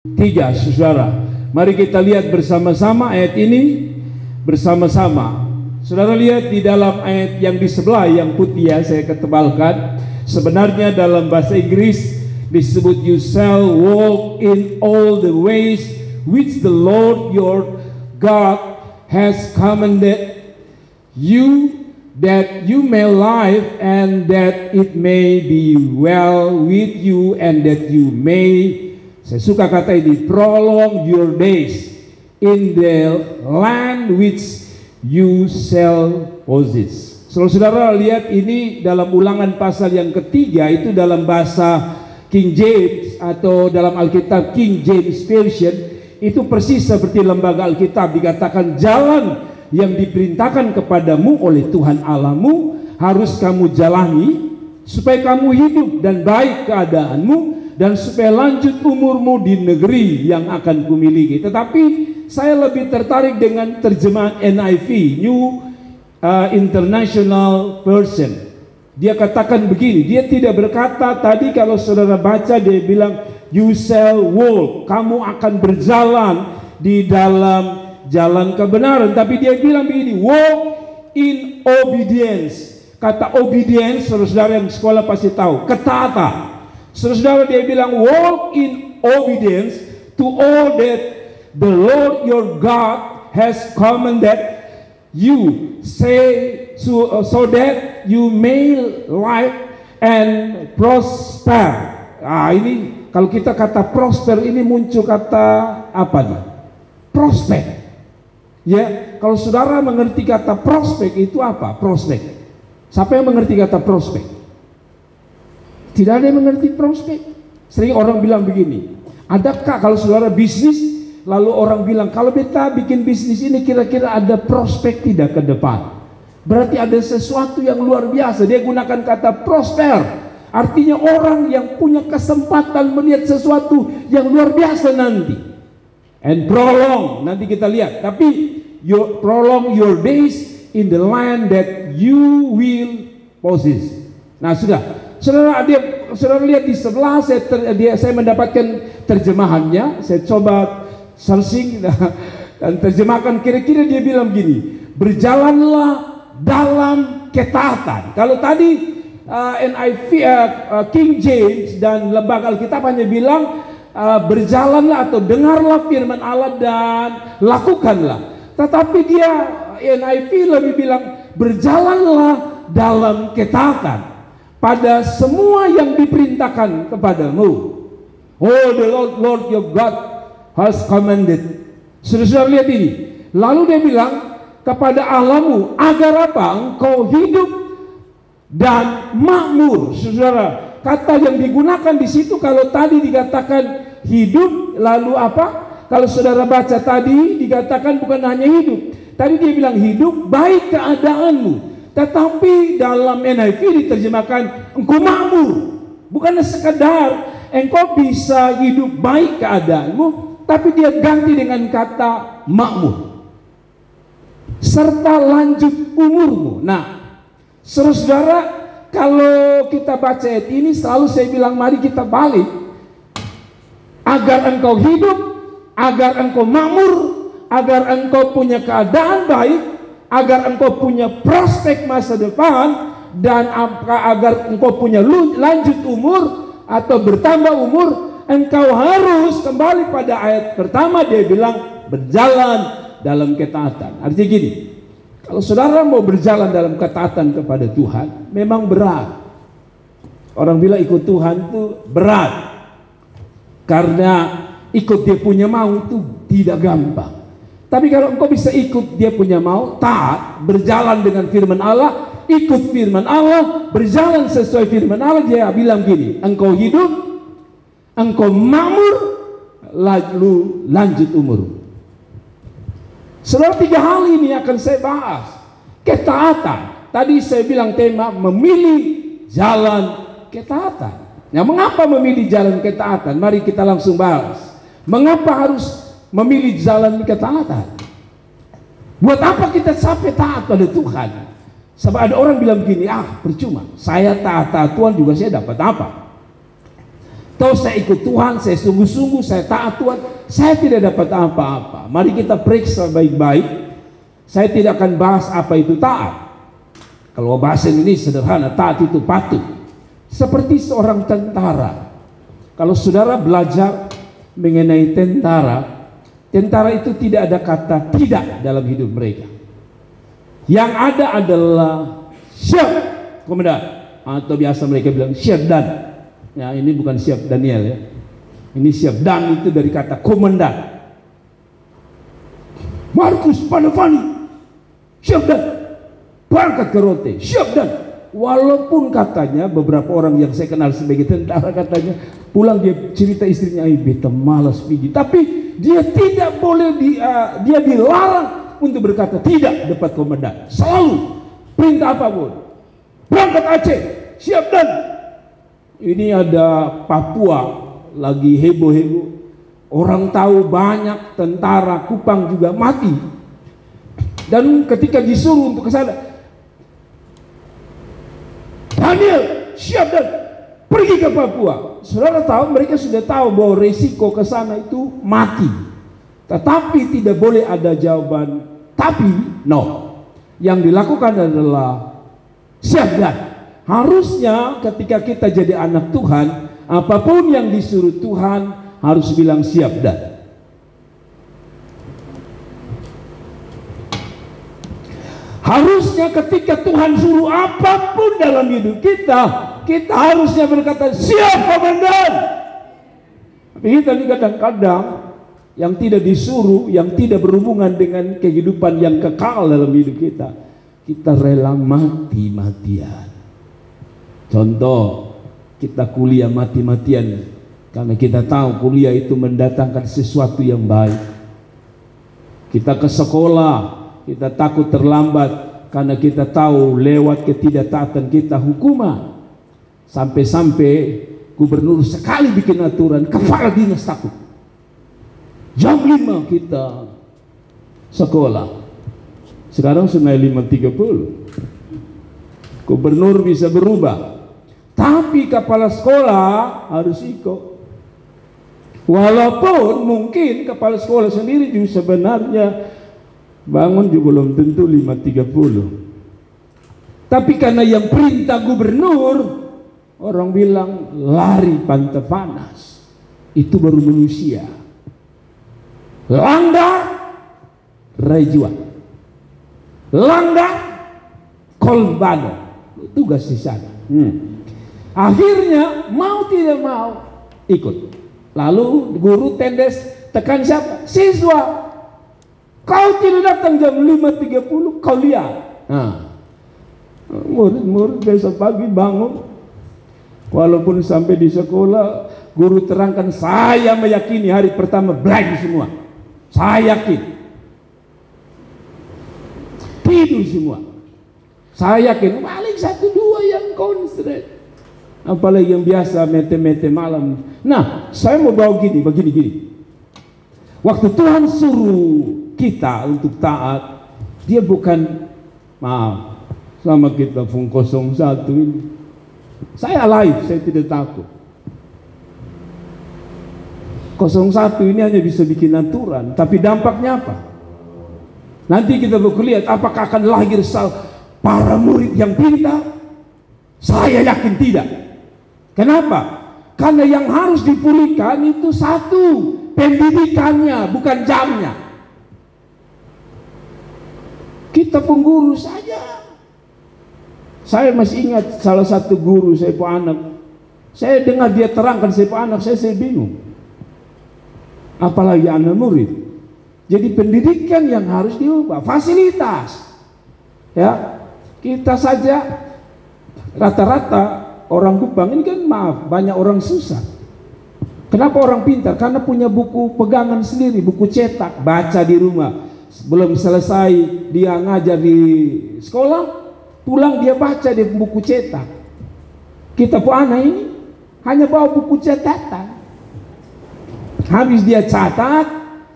3, saudara. Mari kita lihat bersama-sama ayat ini bersama-sama. Saudara lihat di dalam ayat yang di sebelah yang putih ya, saya ketebalkan. Sebenarnya dalam bahasa Inggris disebut you shall walk in all the ways which the Lord your God has commanded you, that you may live and that it may be well with you, and that you may, saya suka kata ini, prolong your days in the land which you shall possess. Saudara lihat ini dalam Ulangan pasal yang ketiga, itu dalam bahasa King James atau dalam Alkitab King James Version, itu persis seperti lembaga Alkitab dikatakan jalan yang diperintahkan kepadamu oleh Tuhan Allahmu harus kamu jalani supaya kamu hidup dan baik keadaanmu dan supaya lanjut umurmu di negeri yang akan kumiliki. Tetapi saya lebih tertarik dengan terjemahan NIV, New International Version. Dia katakan begini, dia tidak berkata tadi kalau saudara baca dia bilang you shall walk, kamu akan berjalan di dalam jalan kebenaran, tapi dia bilang begini, walk in obedience. Kata obedience, saudara yang sekolah pasti tahu, ketaatan. Saudara dia bilang walk in obedience to all that the Lord your God has commanded you, say so that you may live and prosper. Nah, ini kalau kita kata prosper ini muncul kata apa nih? Prospek. Ya, kalau saudara mengerti kata prospek itu apa? Prospek. Siapa yang mengerti kata prospek? Tidak ada yang mengerti prospek. Sering orang bilang begini, adakah kalau saudara bisnis, lalu orang bilang kalau beta bikin bisnis ini kira-kira ada prospek tidak ke depan? Berarti ada sesuatu yang luar biasa. Dia gunakan kata prosper, artinya orang yang punya kesempatan melihat sesuatu yang luar biasa nanti. And prolong, nanti kita lihat. Tapi prolong your days in the land that you will possess. Nah sudah, saudara lihat di sebelah saya mendapatkan terjemahannya. Saya coba searching dan terjemahkan. Kira-kira dia bilang gini, berjalanlah dalam ketaatan. Kalau tadi NIV, King James dan lembaga Alkitab hanya bilang berjalanlah atau dengarlah firman Allah dan lakukanlah. Tetapi dia NIV lebih bilang berjalanlah dalam ketaatan pada semua yang diperintahkan kepadamu. Oh, the Lord your God has commanded. Saudara lihat ini. Lalu dia bilang kepada Allahmu agar apa? Engkau hidup dan makmur. Saudara, kata yang digunakan di situ kalau tadi dikatakan hidup, lalu apa? Kalau saudara baca tadi dikatakan bukan hanya hidup. Tadi dia bilang hidup baik keadaanmu. Tetapi dalam NIV diterjemahkan engkau makmur. Bukan sekadar engkau bisa hidup baik keadaanmu, tapi dia ganti dengan kata makmur. Serta lanjut umurmu. Nah, saudara, kalau kita baca ayat ini selalu saya bilang mari kita balik. Agar engkau hidup, agar engkau makmur, agar engkau punya keadaan baik, agar engkau punya prospek masa depan, dan agar engkau punya lanjut umur atau bertambah umur, engkau harus kembali pada ayat pertama. Dia bilang berjalan dalam ketaatan. Artinya gini, kalau saudara mau berjalan dalam ketaatan kepada Tuhan, memang berat. Orang bilang ikut Tuhan itu berat, karena ikut dia punya mau itu tidak gampang. Tapi kalau engkau bisa ikut dia punya mau, taat, berjalan dengan firman Allah, ikut firman Allah, berjalan sesuai firman Allah, dia bilang gini, engkau hidup, engkau makmur, lalu lanjut umur. Saudara, 3 hal ini akan saya bahas. Ketaatan. Tadi saya bilang tema memilih jalan ketaatan. Nah, mengapa memilih jalan ketaatan? Mari kita langsung bahas. Mengapa harus memilih jalan ketaatan? Buat apa kita sampai taat pada Tuhan? Sebab ada orang bilang begini, percuma, saya taat Tuhan juga saya dapat apa? Toh saya ikut Tuhan, saya sungguh-sungguh, saya taat Tuhan, saya tidak dapat apa-apa. Mari kita periksa baik-baik. Saya tidak akan bahas apa itu taat. Kalau bahasa ini sederhana, taat itu patuh. Seperti seorang tentara. Kalau saudara belajar mengenai tentara, tentara itu tidak ada kata tidak dalam hidup mereka. Yang ada adalah siap, komandan, atau biasa mereka bilang siap dan. Ya, ini bukan siap Daniel ya. Ini siap dan itu dari kata komandan. Markus Panavani, siap dan. Berangkat ke Rote, siap dan. Walaupun katanya beberapa orang yang saya kenal sebagai tentara katanya pulang dia cerita istrinya, beta malas pergi. Tapi dia tidak boleh dia dilarang untuk berkata tidak depan komandan. Selalu perintah apapun. Berangkat Aceh, siap dan. Ini ada Papua lagi heboh-heboh. Orang tahu banyak tentara Kupang juga mati. Dan ketika disuruh untuk ke sana, Daniel, siap dan pergi ke Papua. Saudara tahu, mereka sudah tahu bahwa resiko ke sana itu mati. Tetapi tidak boleh ada jawaban tapi, no. Yang dilakukan adalah siap dan. Harusnya ketika kita jadi anak Tuhan, apapun yang disuruh Tuhan harus bilang siap dan. Harusnya ketika Tuhan suruh apapun dalam hidup kita, kita harusnya berkata siap komandan. Tapi kita ini kadang-kadang yang tidak disuruh, yang tidak berhubungan dengan kehidupan yang kekal dalam hidup kita, kita rela mati-matian. Contoh, kita kuliah mati-matian karena kita tahu kuliah itu mendatangkan sesuatu yang baik. Kita ke sekolah, kita takut terlambat karena kita tahu lewat ketidaktaatan kita hukuman. Sampai-sampai gubernur sekali bikin aturan, kepala dinas takut. Jam 5 kita sekolah. Sekarang sudah 5.30. Gubernur bisa berubah. Tapi kepala sekolah harus ikut. Walaupun mungkin kepala sekolah sendiri juga sebenarnya bangun juga belum tentu 5.30. Tapi karena yang perintah gubernur, orang bilang lari pantai panas. Itu baru manusia. Langgar Raijuan. Langgar Kolbano. Tugas di sana. Akhirnya mau tidak mau ikut. Lalu guru tendes tekan siapa? Siswa. Kau tidak datang jam 5.30, kau lihat. Nah, murid-murid besok pagi bangun. Walaupun sampai di sekolah guru terangkan, saya meyakini hari pertama blank semua. Saya yakin. Tidur semua. Saya yakin paling 1-2 yang konslet. Apalagi yang biasa mete-mete malam. Nah, saya mau bawa begini. Waktu Tuhan suruh kita untuk taat, dia bukan maaf sama kita Fung 01 ini. Saya live, saya tidak takut. 01 ini hanya bisa bikin aturan, tapi dampaknya apa? Nanti kita bakal lihat apakah akan lahir para murid yang pintar. Saya yakin tidak. Kenapa? Karena yang harus dipulihkan itu satu, pendidikannya, bukan jamnya. Kita pengguru saja. Saya masih ingat salah satu guru saya punya anak. Saya dengar dia terangkan saya punya anak, saya bingung. Apalagi anak murid. Jadi pendidikan yang harus diubah, fasilitas. Ya, kita saja rata-rata orang Kupang ini kan banyak orang susah. Kenapa orang pintar? Karena punya buku pegangan sendiri, buku cetak, baca di rumah. Belum selesai dia ngajar di sekolah, pulang dia baca di buku cetak. Kita pun anak ini hanya bawa buku catatan. Habis dia catat,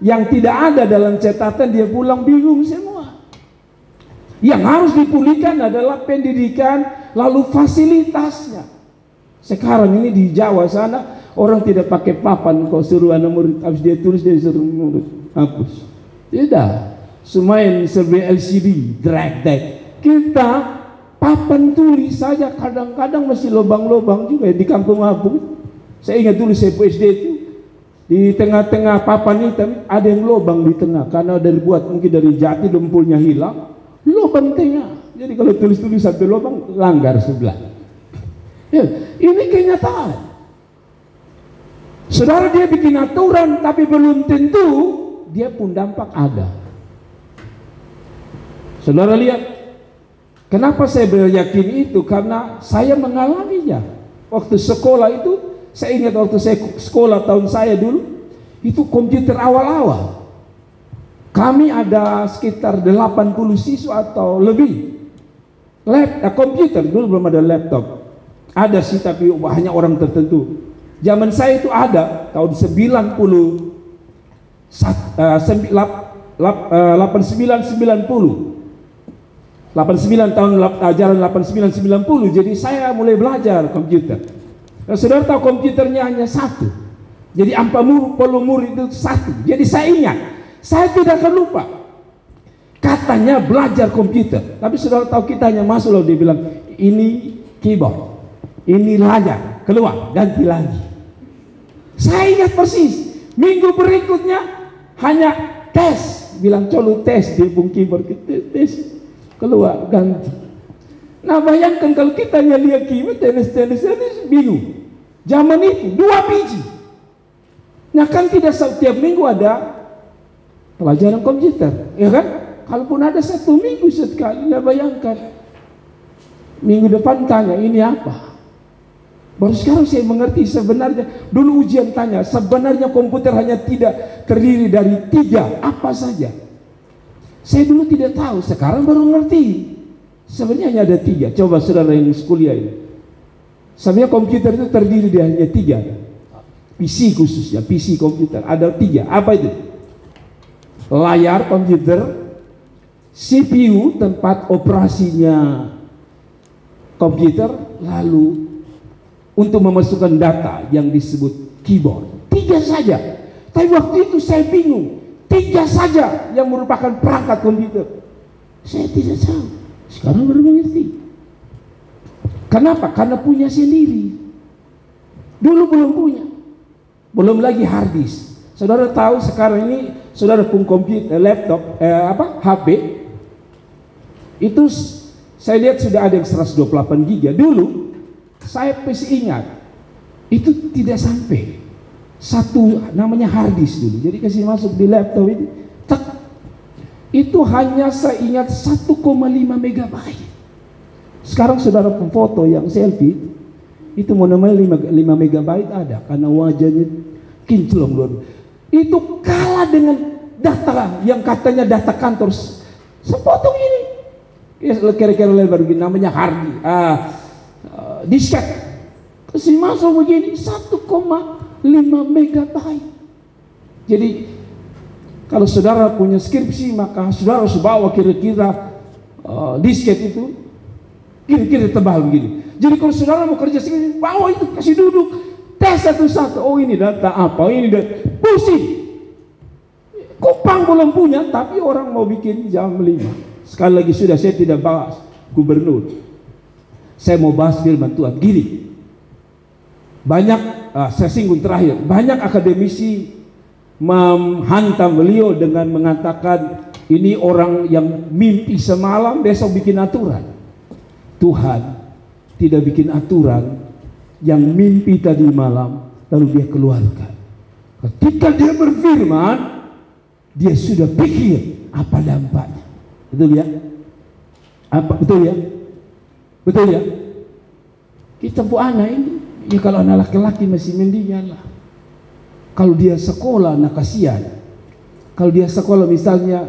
yang tidak ada dalam catatan dia pulang bingung semua. Yang harus dipulihkan adalah pendidikan, lalu fasilitasnya. Sekarang ini di Jawa sana Orang tidak pakai papan, kau suruh anak murid, habis dia tulis dia suruh murid hapus. Tidak, semain serba LCD, drag. Kita papan tulis saja, kadang-kadang masih lubang-lubang juga di kampung Apung. Saya ingat dulu saya SD itu, di tengah-tengah papan hitam ada yang lubang di tengah, karena dari buat mungkin dari jati dempulnya hilang, lubang tengah. Jadi kalau tulis-tulis sampai lubang, langgar sebelah. Ya, ini kenyataan. Saudara, dia bikin aturan, tapi belum tentu dia pun dampak ada. Saudara lihat, kenapa saya beryakin itu? Karena saya mengalaminya. Waktu sekolah itu, saya ingat waktu saya sekolah tahun saya dulu, itu komputer awal-awal. Kami ada sekitar 80 siswa atau lebih. Komputer, dulu belum ada laptop. Ada sih, tapi hanya orang tertentu. Zaman saya itu ada tahun 89 tahun ajaran 89-90. Jadi saya mulai belajar komputer. Nah, saudara tahu komputernya hanya satu. Jadi 40 murid itu satu. Jadi saya ingat, saya tidak akan lupa. Katanya belajar komputer, tapi saudara tahu kita hanya masuk lalu dia bilang ini keyboard, ini layar, keluar ganti lagi. Saya ingat persis, minggu berikutnya hanya tes, bilang colo tes, dia pun keyboard, tes, keluar ganti. Nah bayangkan kalau kita hanya lihat keyboard, tenis bingung. Zaman itu 2 biji. Nah kan tidak setiap minggu ada pelajaran komputer, ya kan? Kalaupun ada 1 minggu sekali, nah bayangkan minggu depan tanya ini apa. Baru sekarang saya mengerti sebenarnya. Dulu ujian tanya, sebenarnya komputer hanya tidak terdiri dari 3, apa saja. Saya dulu tidak tahu, sekarang baru ngerti. Sebenarnya hanya ada 3. Coba saudara yang kuliah ini. Sebenarnya komputer itu terdiri dari hanya 3. PC khususnya, PC komputer ada 3. Apa itu? Layar komputer, CPU tempat operasinya komputer, lalu untuk memasukkan data yang disebut keyboard. 3 saja. Tapi waktu itu saya bingung. 3 saja yang merupakan perangkat komputer. Saya tidak tahu. Sekarang baru mengerti. Kenapa? Karena punya sendiri. Dulu belum punya. Belum lagi hard disk. Saudara tahu sekarang ini saudara pun komputer, laptop, HP itu saya lihat sudah ada yang 128 GB. Dulu saya masih ingat itu tidak sampai 1 namanya hard disk dulu. Jadi kasih masuk di laptop itu, itu hanya saya ingat 1,5 megabyte. Sekarang saudara pun foto yang selfie itu mau namanya 5 megabyte ada, karena wajahnya kinclong luar. Itu kalah dengan data yang katanya data kantor sepotong ini. Ya, kira-kira lebar begini namanya hard disket. Kasih masuk begini 1,5 megabyte. Jadi kalau saudara punya skripsi, maka saudara harus bawa kira-kira disket itu kira-kira tebal begini. Jadi kalau saudara mau kerja skripsi, bawa itu, kasih duduk, tes satu-satu. Oh ini data apa, ini data, pusing. Kupang belum punya, tapi orang mau bikin jam 5. Sekali lagi sudah, saya tidak bahas gubernur. Saya mau bahas firman Tuhan. Gini, banyak, saya singgung terakhir, banyak akademisi menghantam beliau dengan mengatakan ini orang yang mimpi semalam besok bikin aturan. Tuhan tidak bikin aturan, yang mimpi tadi malam lalu dia keluarkan. Ketika dia berfirman, dia sudah pikir apa dampaknya. Betul ya? Apa betul ya? Betul ya? Kita bu anak ini, ya kalau anak laki-laki masih mendingan lah. Kalau dia sekolah, nah kasihan. Kalau dia sekolah misalnya,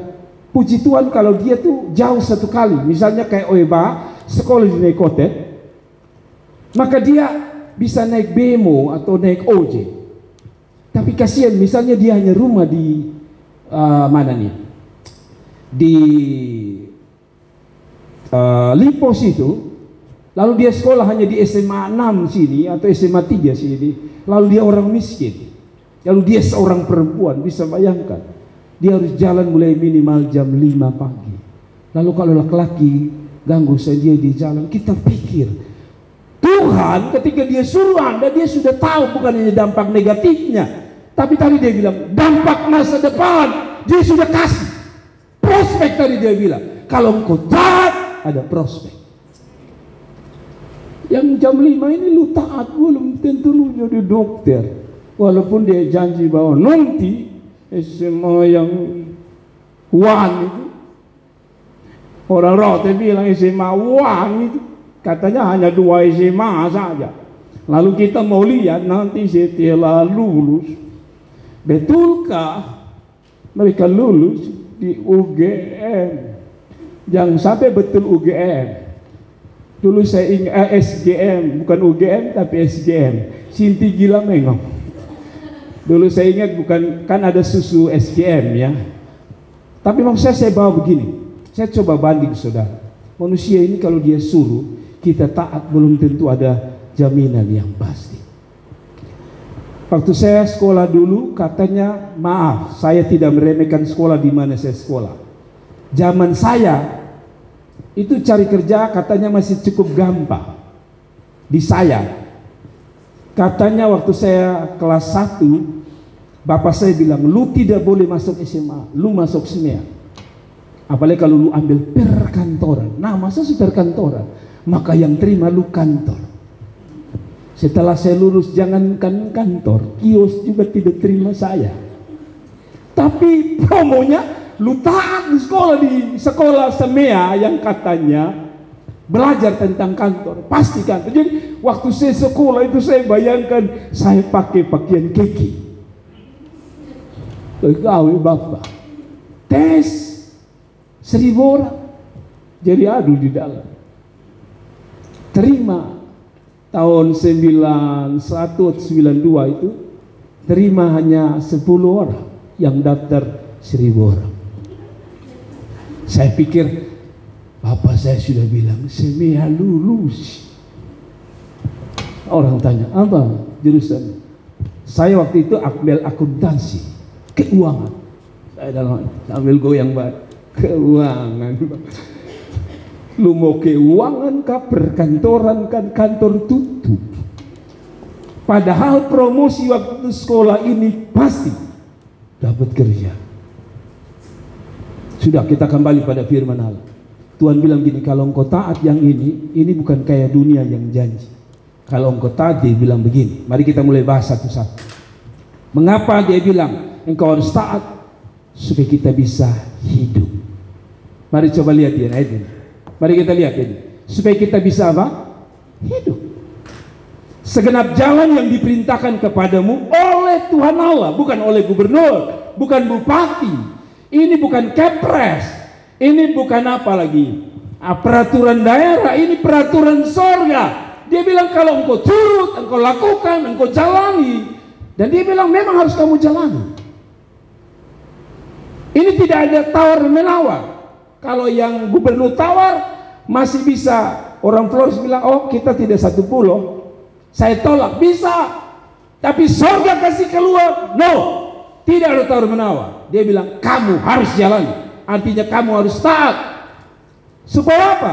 puji Tuhan kalau dia tuh jauh 1 kali, misalnya kayak Oeba sekolah di Nekotet, maka dia bisa naik bemo atau naik ojek. Tapi kasihan misalnya dia hanya rumah di mana nih, di Lipos itu, Lalu dia sekolah hanya di SMA 6 sini atau SMA 3 sini. Lalu dia orang miskin. Lalu dia seorang perempuan, bisa bayangkan. Dia harus jalan mulai minimal jam 5 pagi. Lalu kalau laki-laki ganggu saya dia di jalan, kita pikir Tuhan ketika dia suruh Anda, dia sudah tahu bukan hanya dampak negatifnya, tapi tadi dia bilang dampak masa depan. Dia sudah kasih prospek. Tadi dia bilang kalau engkau taat ada prospek. Yang jam 5 ini lu taat, belum tentu lu jadi dokter, walaupun dia janji bahwa nanti SMA yang wan itu, orang Rote bilang SMA wan itu katanya hanya 2 SMA saja. Lalu kita mau lihat nanti setelah lulus, betulkah mereka lulus di UGM? Jangan sampai betul UGM. Dulu saya ingat SGM, bukan UGM tapi SGM, Sinti Gila Mengong. Dulu saya ingat bukan, kan ada susu SGM ya. Tapi maksud saya bawa begini, saya coba banding saudara. Manusia ini kalau dia suruh kita taat, belum tentu ada jaminan yang pasti. Waktu saya sekolah dulu katanya, maaf saya tidak meremehkan sekolah di mana saya sekolah. Zaman saya itu cari kerja katanya masih cukup gampang. Di saya katanya waktu saya kelas 1, bapak saya bilang lu tidak boleh masuk SMA, lu masuk SMEA. Apalagi kalau lu ambil perkantoran. Nah masa perkantoran, maka yang terima lu kantor. Setelah saya lulus jangankan kantor, kios juga tidak terima saya. Tapi promonya lu taat di sekolah SMEA yang katanya belajar tentang kantor, pasti kantor. Jadi waktu saya sekolah itu saya bayangkan saya pakai pakaian keki, pegawai bapak, tes 1000 orang, jadi adu di dalam. Terima tahun 91 atau 92 itu terima hanya 10 orang, yang daftar 1000 orang. Saya pikir bapak saya sudah bilang SMEA lulus. Orang tanya apa jurusan? Saya waktu itu ambil akuntansi, keuangan. Saya dalam ambil goyang banget, keuangan. Lu mau keuangan kah, perkantoran kan, kantor tutup. Padahal promosi waktu sekolah ini pasti dapat kerja. Sudah, kita kembali pada firman Allah. Tuhan bilang gini, kalau engkau taat yang ini bukan kayak dunia yang janji. Kalau engkau taat, dia bilang begini. Mari kita mulai bahas satu-satu. Mengapa dia bilang engkau harus taat? Supaya kita bisa hidup. Mari coba lihat dia ayat ini. Mari kita lihat ini. Supaya kita bisa apa? Hidup. Segenap jalan yang diperintahkan kepadamu oleh Tuhan Allah, bukan oleh gubernur, bukan bupati. Ini bukan kepres, ini bukan apa lagi, peraturan daerah, ini peraturan sorga. Dia bilang kalau engkau turut, engkau lakukan, engkau jalani. Dan dia bilang memang harus kamu jalani. Ini tidak ada tawar menawar. Kalau yang gubernur tawar, masih bisa orang Flores bilang, oh kita tidak satu pulau, saya tolak, bisa. Tapi sorga kasih keluar, no, tidak ada tawar menawar. Dia bilang kamu harus jalan, artinya kamu harus taat. Supaya apa?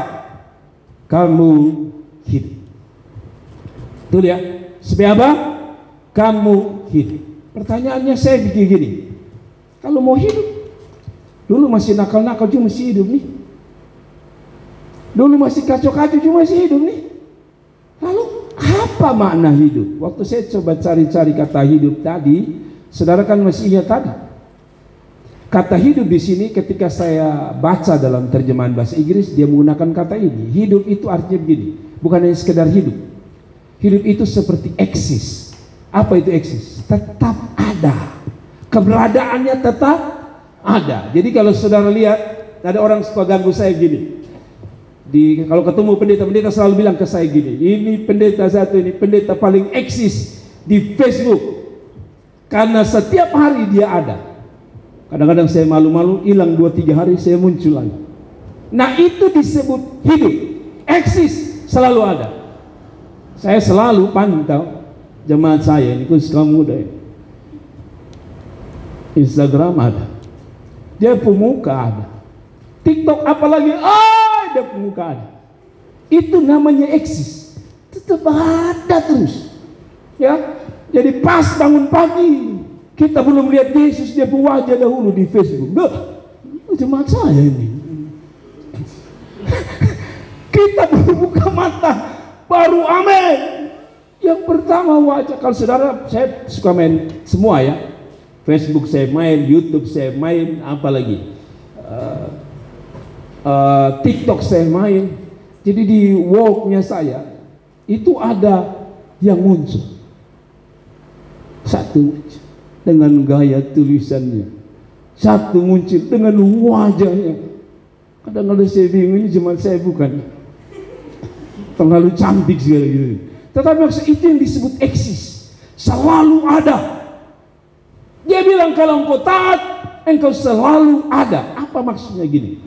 Kamu hidup. Betul ya? Supaya apa? Kamu hidup. Pertanyaannya saya bikin gini, kalau mau hidup, dulu masih nakal-nakal cuma masih hidup nih. Dulu masih kacau-kacau cuma masih hidup nih. Lalu apa makna hidup? Waktu saya coba cari-cari kata hidup tadi, saudara kan masih ingat tadi. Kata hidup di sini ketika saya baca dalam terjemahan bahasa Inggris, dia menggunakan kata ini. Hidup itu artinya begini, bukan hanya sekedar hidup. Hidup itu seperti eksis. Apa itu eksis? Tetap ada. Keberadaannya tetap ada. Jadi kalau saudara lihat, ada orang suka ganggu saya gini. Kalau ketemu pendeta selalu bilang ke saya gini, ini pendeta satu, ini pendeta paling eksis di Facebook. Karena setiap hari dia ada. Kadang-kadang saya malu-malu, hilang 2-3 hari saya muncul lagi. Nah itu disebut hidup, eksis Selalu ada. Saya selalu pantau jemaat saya ini, khusus kaum muda ini. Instagram ada, dia pemuka ada, TikTok apalagi, dia pemuka ada. Itu namanya eksis, tetap ada terus. Ya, jadi pas bangun pagi kita belum lihat Yesus, dia pun wajah dahulu di Facebook. Jemaat saya ini. Kita baru buka mata, baru amin. Yang pertama wajah. Kalau saudara, saya suka main semua ya. Facebook saya main, YouTube saya main, apalagi TikTok saya main. Jadi di walknya saya itu ada yang muncul. Satu dengan gaya tulisannya, satu muncul dengan wajahnya. Kadang-kadang saya bingung, ini jemaat saya bukan, terlalu cantik segala gitu. Tetapi maksud itu yang disebut eksis, selalu ada. Dia bilang kalau engkau taat, engkau selalu ada. Apa maksudnya gini?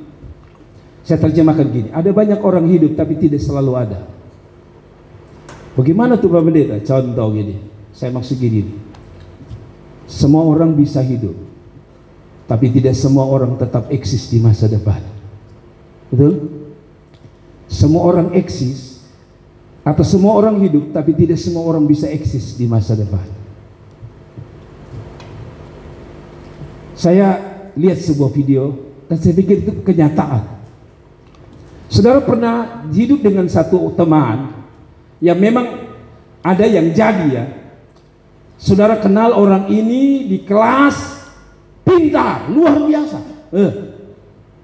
Saya terjemahkan gini, ada banyak orang hidup tapi tidak selalu ada. Bagaimana tuh Pak Pendeta? Contoh gini, saya maksud gini, semua orang bisa hidup, tapi tidak semua orang tetap eksis di masa depan. Betul? Semua orang eksis, atau semua orang hidup, tapi tidak semua orang bisa eksis di masa depan. Saya lihat sebuah video dan saya pikir itu kenyataan. Saudara pernah hidup dengan satu teman yang memang ada yang jadi ya. Saudara kenal orang ini di kelas, pintar, luar biasa.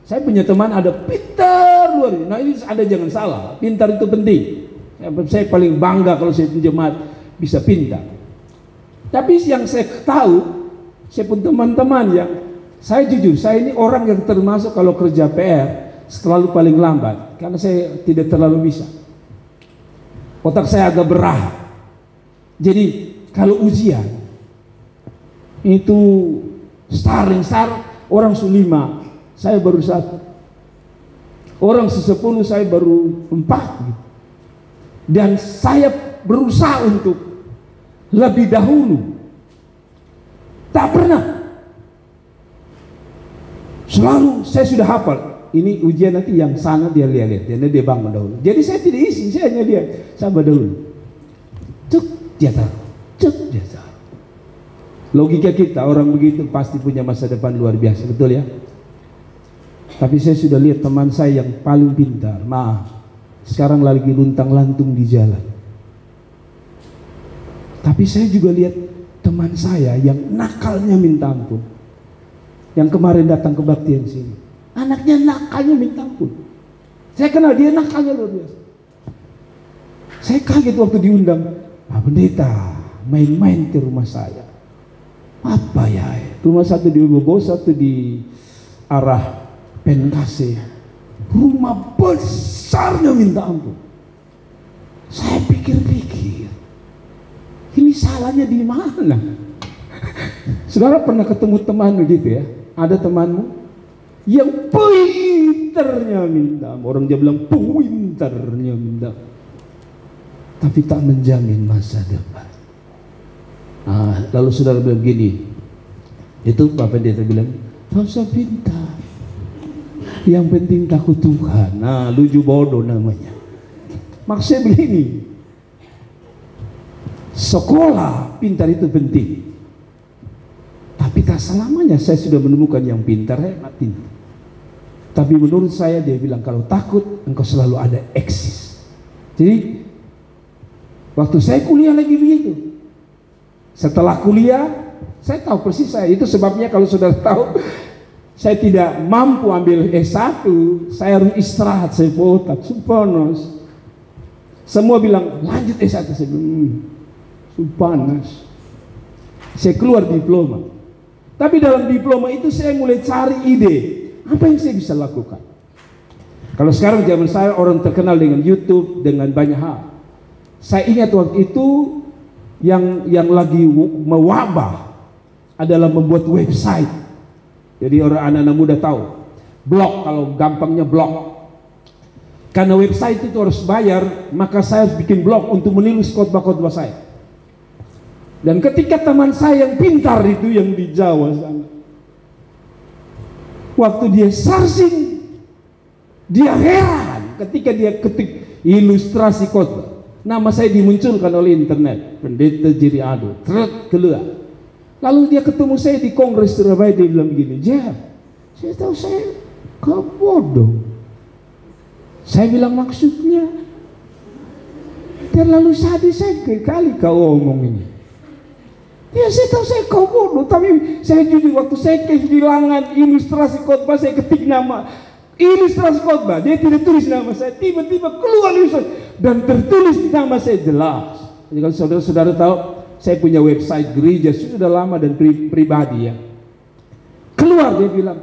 Saya punya teman ada pintar luar biasa. Nah ini ada, jangan salah, pintar itu penting. Saya paling bangga kalau saya punya jemaat bisa pintar. Tapi yang saya tahu, saya pun teman-teman yang, saya jujur, saya ini orang yang termasuk kalau kerja PR selalu paling lambat, karena saya tidak terlalu bisa. Otak saya agak berah. Jadi kalau ujian itu start orang sulima, saya baru 1. Orang 10 saya baru 4. Dan saya berusaha untuk lebih dahulu. Tak pernah. Selalu saya sudah hafal. Ini ujian nanti yang sana dia lihat, dia bangun dahulu. Jadi saya tidak isi, saya hanya dia sabar dahulu. Cuk, dia taruh. Cuk, dia taruh. Logika kita orang begitu pasti punya masa depan luar biasa, betul ya? Tapi saya sudah lihat teman saya yang paling pintar, maaf, sekarang lagi luntang-lantung di jalan. Tapi saya juga lihat teman saya yang nakalnya minta ampun, yang kemarin datang kebaktian sini. Anaknya nakalnya minta ampun. Saya kenal dia, nakalnya luar biasa. Saya kaget waktu diundang, Pak Pendeta main-main ke rumah saya. Apa ya? Rumah satu di Bogor, satu di arah Penkase. Rumah besarnya minta ampun. Saya pikir-pikir, ini salahnya di mana? Saudara pernah ketemu teman begitu ya? Ada temanmu yang pinternya minta, orang dia bilang pinternya minta, tapi tak menjamin masa depan. Lalu saudara bilang gini, itu Pak Pendeta bilang, tak usah pintar, yang penting takut Tuhan. Lucu bodoh namanya. Maksudnya begini, sekolah pintar itu penting, tapi tak selamanya. Saya sudah menemukan yang pintar, hebat pintar. Tapi menurut saya dia bilang kalau takut engkau selalu ada eksis. Jadi waktu saya kuliah lagi begitu. Setelah kuliah saya tahu persis saya. Itu sebabnya kalau saudara tahu saya tidak mampu ambil S1, saya harus istirahat, saya potak, supanas. Semua bilang lanjut S1, saya bilang supanas. Saya keluar diploma. Tapi dalam diploma itu saya mulai cari ide. Apa yang saya bisa lakukan? Kalau sekarang zaman saya orang terkenal dengan YouTube, dengan banyak hal. Saya ingat waktu itu yang lagi mewabah adalah membuat website. Jadi orang anak-anak muda tahu blog, kalau gampangnya blog. Karena website itu harus bayar, maka saya harus bikin blog untuk menulis khotbah-khotbah saya. Dan ketika teman saya yang pintar itu yang di Jawa sana, waktu dia searching, dia heran ketika dia ketik ilustrasi khotbah. Nama saya dimunculkan oleh internet, Pendeta Jerry Ado, keluar. Lalu dia ketemu saya di Kongres Surabaya, dia bilang begini, Jer, saya tahu saya kau bodoh. Saya bilang maksudnya terlalu sadis sekali kau ngomong ini. Ya saya tahu saya kau bodoh, tapi saya jujur waktu saya kehilangan ilustrasi khotbah, saya ketik nama ilustrasi khotbah, dia tidak tulis nama saya, tiba-tiba keluar ilustrasi dan tertulis nama saya jelas. Jadi kalau saudara-saudara tahu, saya punya website gereja sudah lama dan pribadi ya. Keluar dia bilang,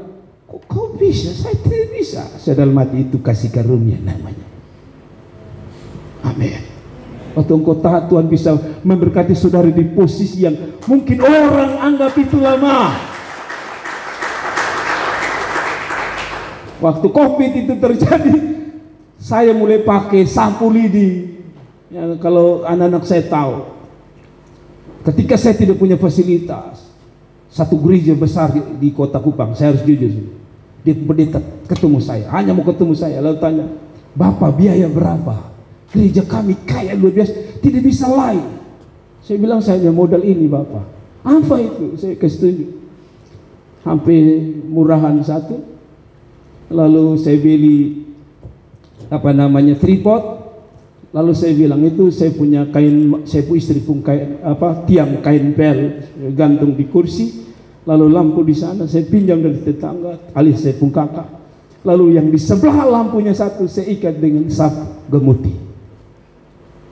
kok kau bisa? Saya tidak bisa. Saya dalam hati itu kasih karunia namanya. Amin. Waktu engkau taat, Tuhan bisa memberkati saudara di posisi yang mungkin orang anggap itu lama. Waktu COVID itu terjadi, saya mulai pakai sampo lidi. Ya, kalau anak-anak saya tahu, ketika saya tidak punya fasilitas, satu gereja besar di kota Kupang, saya harus jujur, dia pendeta ketemu saya, hanya mau ketemu saya, lalu tanya, Bapak biaya berapa? Gereja kami kaya luar biasa, tidak bisa live. Saya bilang saya ada modal ini Bapak. Apa itu? Saya kasih tunjuk, hampir murahan satu. Lalu saya beli tripod. Lalu saya bilang itu saya punya kain, saya punya istri pun kain tiang kain pel gantung di kursi. Lalu lampu di sana saya pinjam dari tetangga, alias saya pun kakak. Lalu yang di sebelah lampunya satu saya ikat dengan sapu gemuti.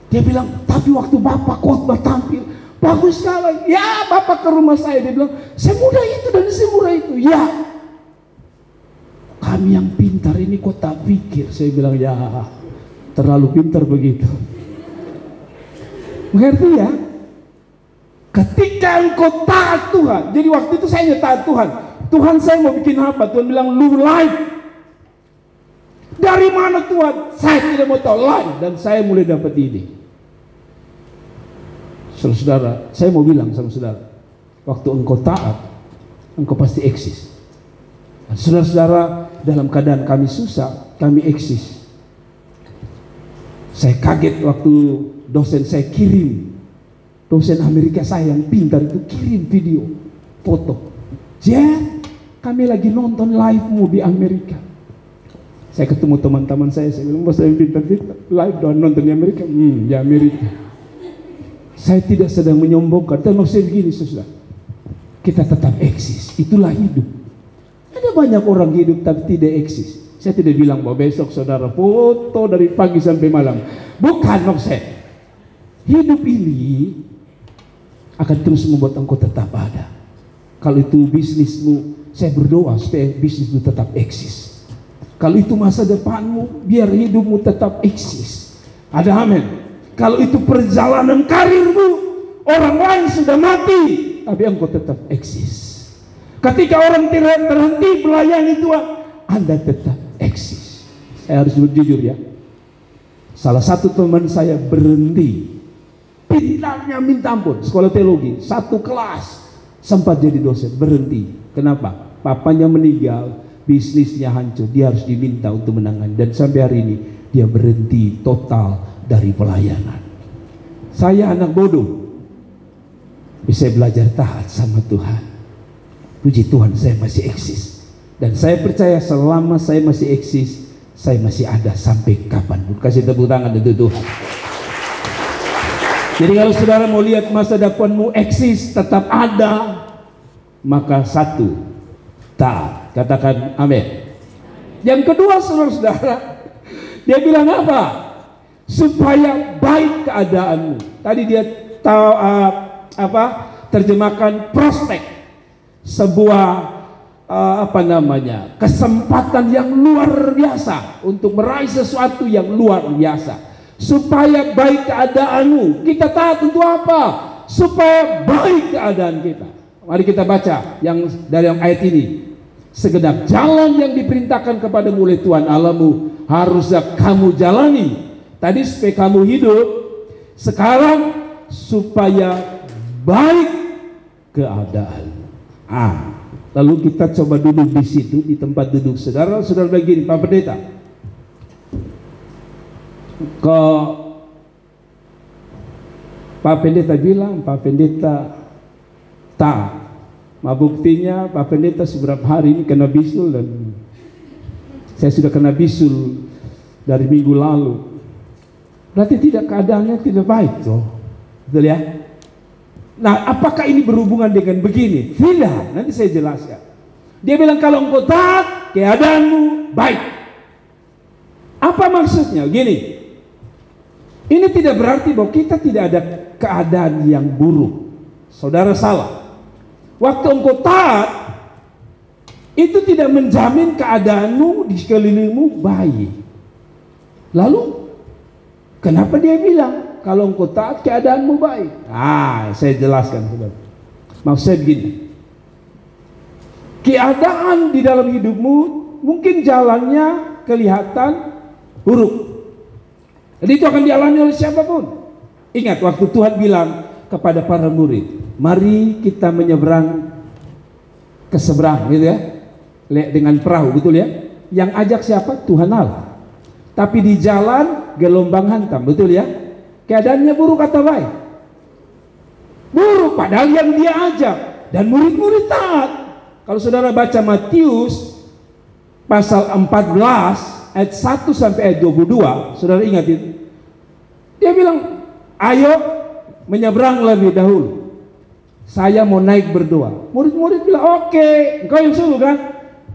Dia bilang, tapi waktu Bapak khotbah tampil bagus sekali. Ya, Bapak ke rumah saya, dia bilang, semudah itu dan semurah itu. Ya, kami yang pintar ini kok tak pikir. Saya bilang, ya terlalu pintar begitu. Mengerti ya? Ketika engkau taat Tuhan, jadi waktu itu saya taat Tuhan. Tuhan, saya mau bikin apa? Tuhan bilang, lu live. Dari mana Tuhan? Saya tidak mau tahu, live. Dan saya mulai dapat ide. Saudara, saya mau bilang sama saudara, waktu engkau taat, engkau pasti eksis. Saudara-saudara, dalam keadaan kami susah, kami eksis. Saya kaget waktu dosen saya kirim, dosen Amerika saya yang pintar itu kirim video, foto. Jen, kami lagi nonton live-mu di Amerika. Saya ketemu teman-teman saya bilang, bos saya pintar-pintar, live dan nonton di Amerika. Di Amerika. Saya tidak sedang menyombongkan, tapi maksudnya begini saudara, kita tetap eksis, itulah hidup. Ada banyak orang hidup tapi tidak eksis. Saya tidak bilang bahwa besok saudara foto dari pagi sampai malam. Bukan maksud. Hidup ini akan terus membuat engkau tetap ada. Kalau itu bisnismu, saya berdoa supaya bisnismu tetap eksis. Kalau itu masa depanmu, biar hidupmu tetap eksis. Ada amin. Kalau itu perjalanan karirmu, orang lain sudah mati, tapi engkau tetap eksis. Ketika orang terhenti melayani Tuhan, Anda tetap eksis. Saya harus jujur ya. Salah satu teman saya berhenti, pintarnya minta ampun, sekolah teologi, satu kelas, sempat jadi dosen, berhenti. Kenapa? Papanya meninggal, bisnisnya hancur, dia harus diminta untuk menangani. Dan sampai hari ini dia berhenti total dari pelayanan. Saya anak bodoh, bisa belajar taat sama Tuhan. Puji Tuhan, saya masih eksis. Dan saya percaya selama saya masih eksis, saya masih ada sampai kapanpun. Kasih tepuk tangan untuk Tuhan. Jadi kalau saudara mau lihat masa depanmu eksis, tetap ada, maka satu, taat. Katakan amin. Yang kedua, saudara-saudara, dia bilang apa? Supaya baik keadaanmu. Tadi dia tahu terjemahkan prospek, sebuah kesempatan yang luar biasa untuk meraih sesuatu yang luar biasa. Supaya baik keadaanmu. Kita taat untuk apa? Supaya baik keadaan kita. Mari kita baca yang dari ayat ini. Segenap jalan yang diperintahkan kepadamu oleh Tuhan Allahmu harusnya kamu jalani. Tadi supaya kamu hidup, sekarang supaya baik keadaan. Lalu kita coba duduk di situ, di tempat duduk saudara. Saudara begini, Pak Pendeta, Pak Pendeta bilang, Pak Pendeta tak. Buktinya Pak Pendeta seberapa hari ini kena bisul, dan saya sudah kena bisul dari minggu lalu. Berarti keadaannya tidak baik toh, betul ya? Nah, apakah ini berhubungan dengan begini? Tidak, nanti saya jelaskan. Dia bilang kalau engkau taat, keadaanmu baik. Apa maksudnya? Gini, ini tidak berarti bahwa kita tidak ada keadaan yang buruk. Saudara salah. Waktu engkau taat, itu tidak menjamin keadaanmu di sekelilingmu baik. Lalu, kenapa dia bilang kalau engkau taat keadaanmu baik? Saya jelaskan, saudara. Maksud saya begini, keadaan di dalam hidupmu mungkin jalannya kelihatan buruk. Jadi itu akan dialami oleh siapapun. Ingat waktu Tuhan bilang kepada para murid, mari kita menyeberang ke seberang, gitu ya, dengan perahu, betul ya? Yang ajak siapa? Tuhan Allah. Tapi di jalan gelombang hantam, betul ya? Keadaannya buruk atau baik? Buruk, padahal yang dia ajak. Dan murid-murid taat. Kalau saudara baca Matius pasal 14 ayat 1 sampai ayat 22, saudara ingat itu? Dia bilang, ayo menyeberang lebih dahulu. Saya mau naik berdua. Murid-murid bilang, oke, engkau yang suruh kan?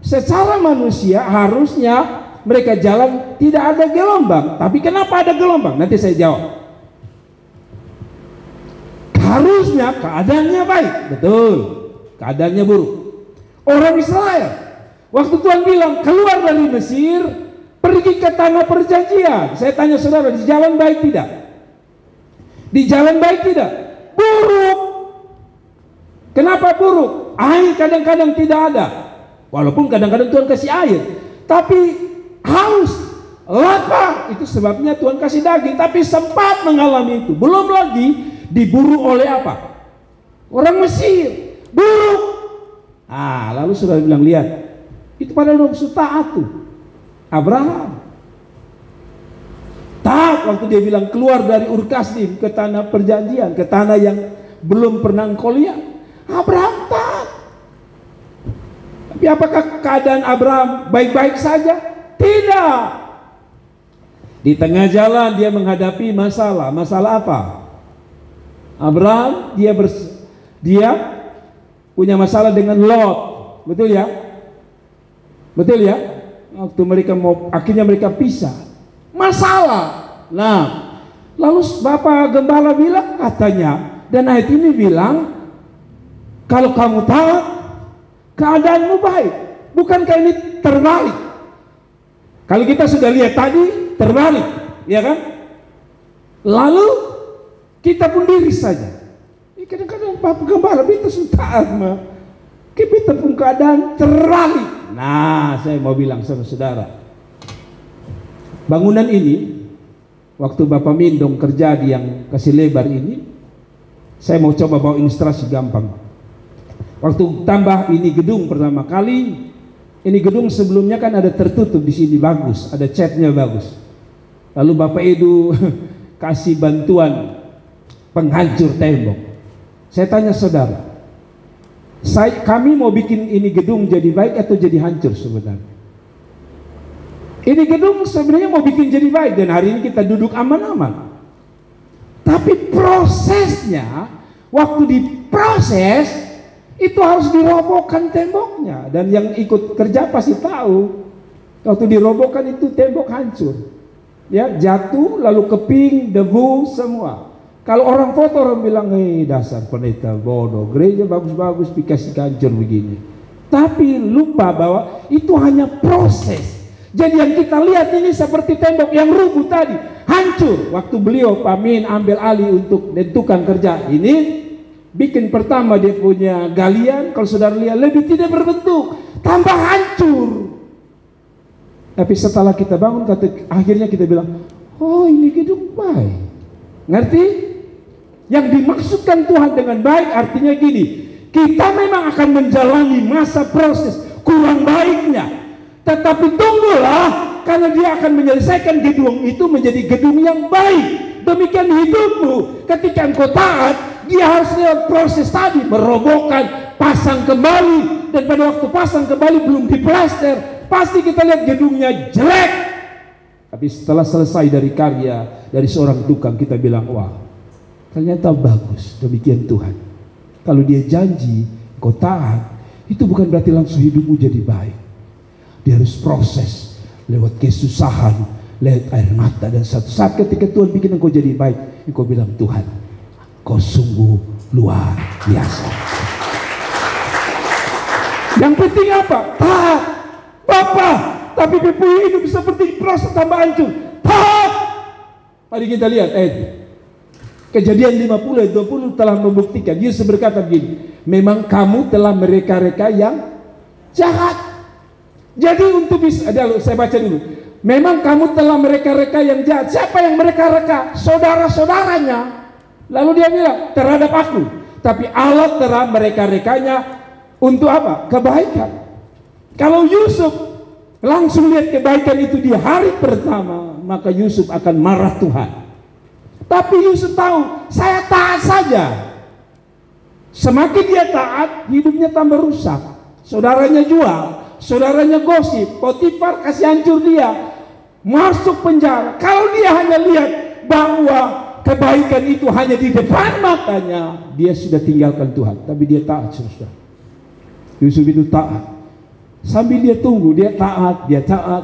Secara manusia harusnya mereka jalan tidak ada gelombang. Tapi kenapa ada gelombang? Nanti saya jawab. Harusnya keadaannya baik. Betul, keadaannya buruk. Orang Israel, waktu Tuhan bilang keluar dari Mesir, pergi ke tanah perjanjian. Saya tanya saudara, di jalan baik tidak? Di jalan baik tidak? Buruk. Kenapa buruk? Air kadang-kadang tidak ada. Walaupun kadang-kadang Tuhan kasih air, tapi haus, lapar, itu sebabnya Tuhan kasih daging. Tapi sempat mengalami itu. Belum lagi diburu oleh apa? Orang Mesir. Buruk. Lalu sudah bilang, lihat, itu pada maksud taat tuh. Abraham taat waktu dia bilang keluar dari Ur Kasdim ke tanah perjanjian, ke tanah yang belum pernah engkau lihat. Abraham taat. Tapi apakah keadaan Abraham baik-baik saja? Tidak. Di tengah jalan dia menghadapi masalah. Masalah apa? Abraham dia punya masalah dengan Lot. Betul ya? Betul ya? Waktu mereka akhirnya mereka pisah. Masalah. Nah, lalu Bapak Gembala bilang katanya, dan ayat ini bilang, kalau kamu taat, keadaanmu baik. Bukankah ini terbalik? Kalau kita sudah lihat tadi, terbalik, ya kan? Lalu kita pun diri saja. Kadang-kadang Bapak Gembala kita sudah taat, kita pun keadaan terbalik. Nah, saya mau bilang sama saudara, bangunan ini, waktu Bapak Mindong kerja di yang kasih lebar ini, saya mau coba bawa ilustrasi gampang. Waktu tambah ini gedung pertama kali, ini gedung sebelumnya kan ada tertutup di sini bagus, ada catnya bagus. Lalu Bapak Edu kasih bantuan penghancur tembok. Saya tanya saudara, kami mau bikin ini gedung jadi baik atau jadi hancur sebenarnya? Ini gedung sebenarnya mau bikin jadi baik, dan hari ini kita duduk aman-aman. Tapi prosesnya, waktu diproses, itu harus dirobohkan temboknya. Dan yang ikut kerja pasti tahu, waktu dirobohkan itu tembok hancur. Ya, jatuh, lalu keping, debu, semua. Kalau orang foto, orang bilang, dasar pendeta bodoh, gereja bagus-bagus, dikasih hancur begini. Tapi lupa bahwa itu hanya proses. Jadi yang kita lihat ini seperti tembok yang rubuh tadi, hancur. Waktu beliau Pak Min ambil alih untuk nentukan kerja ini, bikin pertama dia punya galian, kalau saudara lihat lebih tidak berbentuk, tambah hancur. Tapi setelah kita bangun, akhirnya kita bilang, oh ini gedung baik. Ngerti? Yang dimaksudkan Tuhan dengan baik artinya gini, kita memang akan menjalani masa proses kurang baiknya, tetapi tunggulah, karena dia akan menyelesaikan gedung itu menjadi gedung yang baik. Demikian hidupmu, ketika engkau taat, dia harus lewat proses tadi, merobohkan, pasang kembali. Dan pada waktu pasang kembali belum diplaster, pasti kita lihat gedungnya jelek. Tapi setelah selesai dari karya dari seorang tukang, kita bilang, wah ternyata bagus. Demikian Tuhan, kalau dia janji kau taat, itu bukan berarti langsung hidupmu jadi baik. Dia harus proses lewat kesusahan, lewat air mata. Dan satu saat ketika Tuhan bikin engkau jadi baik, engkau bilang, Tuhan kau sungguh luar biasa. Yang penting apa? Taat. Bapak, tapi bepunya hidup seperti proses tambah hancur. Taat. Mari kita lihat Kejadian 50-20 telah membuktikan. Yesus berkata begini, memang kamu telah mereka-reka yang jahat. Jadi untuk bisa, saya baca dulu. Memang kamu telah mereka-reka yang jahat. Siapa yang mereka-reka? Saudara-saudaranya. Lalu dia bilang, terhadap aku. Tapi Allah telah mereka-rekanya untuk apa? Kebaikan. Kalau Yusuf langsung lihat kebaikan itu di hari pertama, maka Yusuf akan marah Tuhan. Tapi Yusuf tahu, saya taat saja. Semakin dia taat, hidupnya tambah rusak. Saudaranya jual, saudaranya gosip, Potifar kasih hancur dia, masuk penjara. Kalau dia hanya lihat bahwa kebaikan itu hanya di depan matanya, dia sudah tinggalkan Tuhan. Tapi dia taat, saudara. Yusuf itu taat. Sambil dia tunggu, dia taat,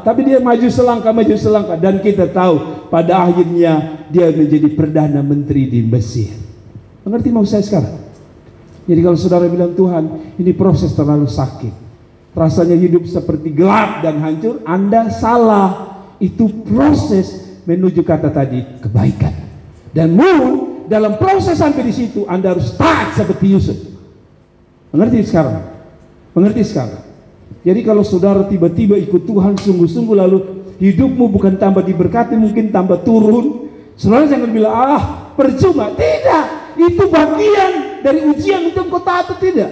tapi dia maju selangkah, dan kita tahu pada akhirnya dia menjadi Perdana Menteri di Mesir. Mengerti mau saya sekarang? Jadi kalau saudara bilang, Tuhan ini proses terlalu sakit, rasanya hidup seperti gelap dan hancur, Anda salah. Itu proses menuju kata tadi, kebaikan. Dan dalam proses sampai di situ, Anda harus taat seperti Yusuf. Mengerti sekarang? Mengerti sekarang? Jadi kalau saudara tiba-tiba ikut Tuhan sungguh-sungguh, lalu hidupmu bukan tambah diberkati, mungkin tambah turun, saudara jangan bilang, percuma. Tidak, itu bagian dari ujian untuk engkau taat atau tidak.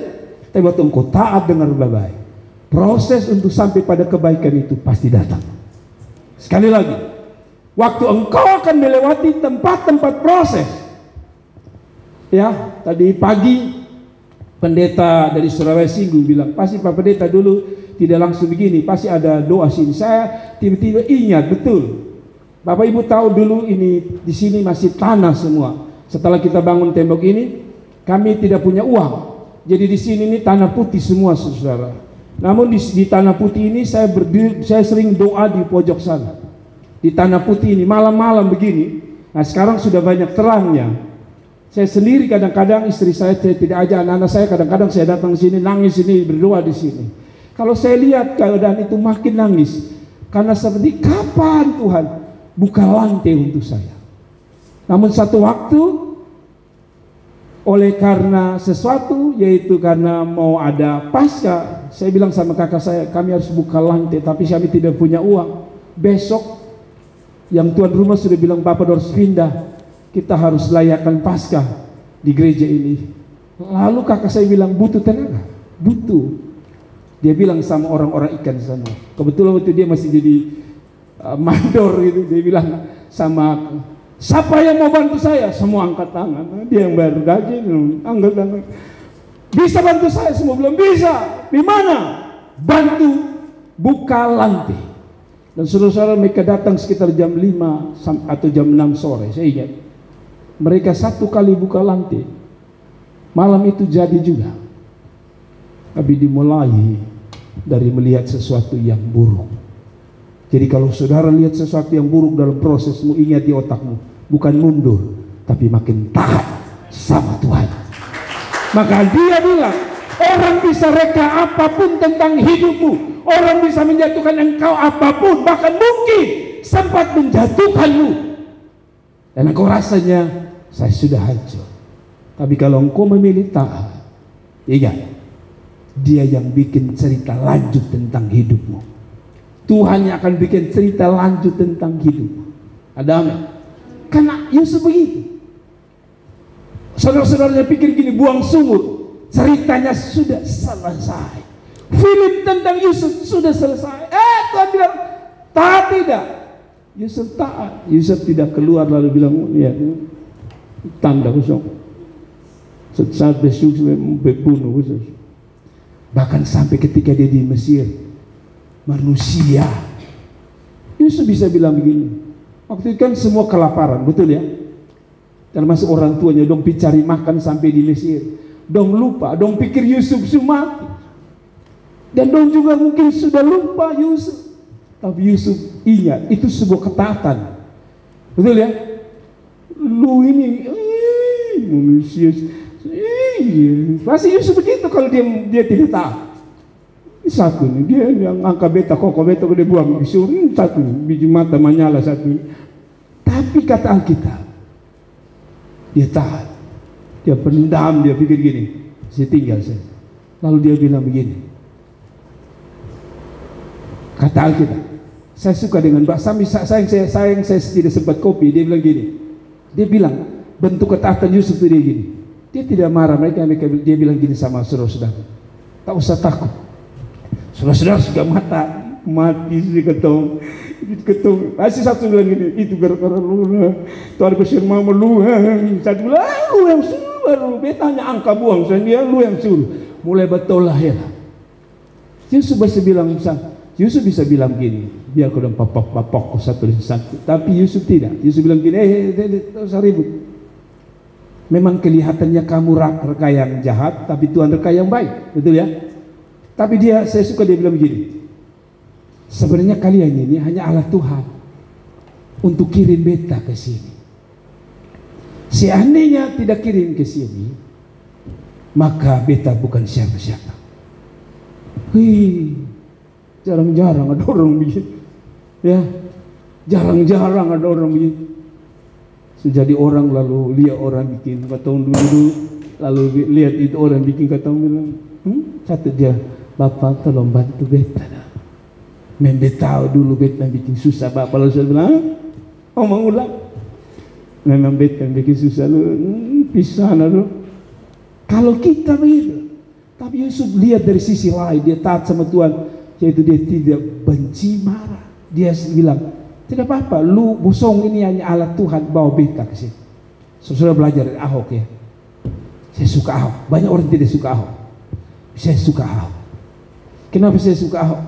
Tapi waktu engkau taat, dengar baik-baik, proses untuk sampai pada kebaikan itu pasti datang. Sekali lagi, waktu engkau akan melewati tempat-tempat proses. Ya, tadi pagi pendeta dari Surabaya singgung bilang, pasti Pak Pendeta dulu tidak langsung begini, pasti ada doa sini. Saya tiba-tiba ingat betul. Bapak Ibu tahu dulu ini di sini masih tanah semua. Setelah kita bangun tembok ini, kami tidak punya uang. Jadi di sini ini tanah putih semua, saudara. Namun di tanah putih ini saya sering doa di pojok sana. Di tanah putih ini malam-malam begini. Nah sekarang sudah banyak terangnya. Saya sendiri kadang-kadang, istri saya tidak ajak anak-anak saya, kadang-kadang saya datang ke sini nangis ini berdoa di sini. Kalau saya lihat keadaan itu makin nangis, karena seperti kapan Tuhan buka lantai untuk saya. Namun satu waktu, oleh karena sesuatu, yaitu karena mau ada Paskah, saya bilang sama kakak saya, kami harus buka lantai, tapi kami tidak punya uang. Besok yang tuan rumah sudah bilang, Bapak harus pindah, kita harus layakkan Paskah di gereja ini. Lalu kakak saya bilang, butuh tenaga, butuh. Dia bilang sama orang-orang ikan sana. Kebetulan waktu dia masih jadi mandor gitu. Dia bilang sama, siapa yang mau bantu saya? Semua angkat tangan. Dia yang bayar gaji, angkat tangan. Bisa bantu saya? Semua belum bisa. Di mana? Bantu buka lantai. Dan saudara-saudara, mereka datang sekitar jam 5 atau jam 6 sore. Saya ingat. Mereka satu kali buka lantai, malam itu jadi juga. Tapi dimulai dari melihat sesuatu yang buruk. Jadi kalau saudara lihat sesuatu yang buruk dalam prosesmu, ingat di otakmu, bukan mundur, tapi makin taat sama Tuhan. Maka dia bilang, orang bisa reka apapun tentang hidupmu, orang bisa menjatuhkan engkau apapun, bahkan mungkin sempat menjatuhkanmu, dan engkau rasanya, saya sudah hancur. Tapi kalau engkau memilih taat, ingat, dia yang bikin cerita lanjut tentang hidupmu. Tuhan yang akan bikin cerita lanjut tentang hidup. Ada amin? Karena Yusuf begitu. Saudara-saudaranya pikir gini, buang sumur, ceritanya sudah selesai. Film tentang Yusuf sudah selesai. Tuhan bilang, taat tidak. Yusuf taat. Yusuf tidak keluar lalu bilang, ya, tanda kosong. Saat besok membunuh khusus. Bahkan sampai ketika dia di Mesir, manusia. Yusuf bisa bilang begini. Waktu itu kan semua kelaparan, betul ya? Termasuk orang tuanya, dong cari makan sampai di Mesir. Dong lupa, dong pikir Yusuf sudah mati. Dan dong juga mungkin sudah lupa Yusuf. Tapi Yusuf ingat, itu sebuah ketaatan. Betul ya? Lu ini manusia. Pasti Yusuf begitu kalau dia tidak taat. Satu nih, dia yang angka beta, koko beta dia buang disuruh satu, biji mata menyala satu. Tapi kata Alkitab, dia taat, dia pendam, dia pikir gini, saya tinggal saya. Lalu dia bilang begini, kata Alkitab, saya suka dengan bahasa sayang saya tidak sempat kopi. Dia bilang gini, dia bilang bentuk ketaatan Yusuf itu dia gini, dia tidak marah mereka dia bilang gini sama saudara-saudara, tak usah takut. Saudara-saudara sudah mati sih ketong. Masih satu bilang gini, itu gara-gara lu Tuhan kusir mau lu. Satu bilang, lu yang suruh, betanya angka buang, dia lu yang suruh. Mulai betul lah ya. Yusuf bisa bilang gini, biar kau dan papok satu. Tapi Yusuf tidak. Yusuf bilang gini, tak usah ribut. Memang kelihatannya kamu reka yang jahat, tapi Tuhan reka yang baik, betul ya? Tapi saya suka dia bilang begini, sebenarnya kalian ini hanya Allah Tuhan untuk kirim beta ke sini. Seandainya tidak kirim ke sini, maka beta bukan siapa-siapa. Jarang-jarang ada orang begitu, ya. Jarang-jarang ada orang begitu. Jadi orang lalu lihat orang bikin katong dulu, lalu lihat itu orang bikin katong bilang, satu dia. Bapak tolong bantu beta dah. Beta tahu dulu beta bikin susah bapak. Lalu saya bilang, omong ulang. Memang beta bikin susah lu, pisah lu. Kalau kita begitu, tapi Yusuf lihat dari sisi lain, dia taat sama Tuhan, yaitu dia tidak benci marah. Dia bilang, tidak apa-apa, lu bosong ini hanya Allah Tuhan bawa beta ke sini. Saudara belajar dari Ahok ya. Saya suka Ahok. Banyak orang tidak suka Ahok. Saya suka Ahok. Kenapa saya suka Ahok?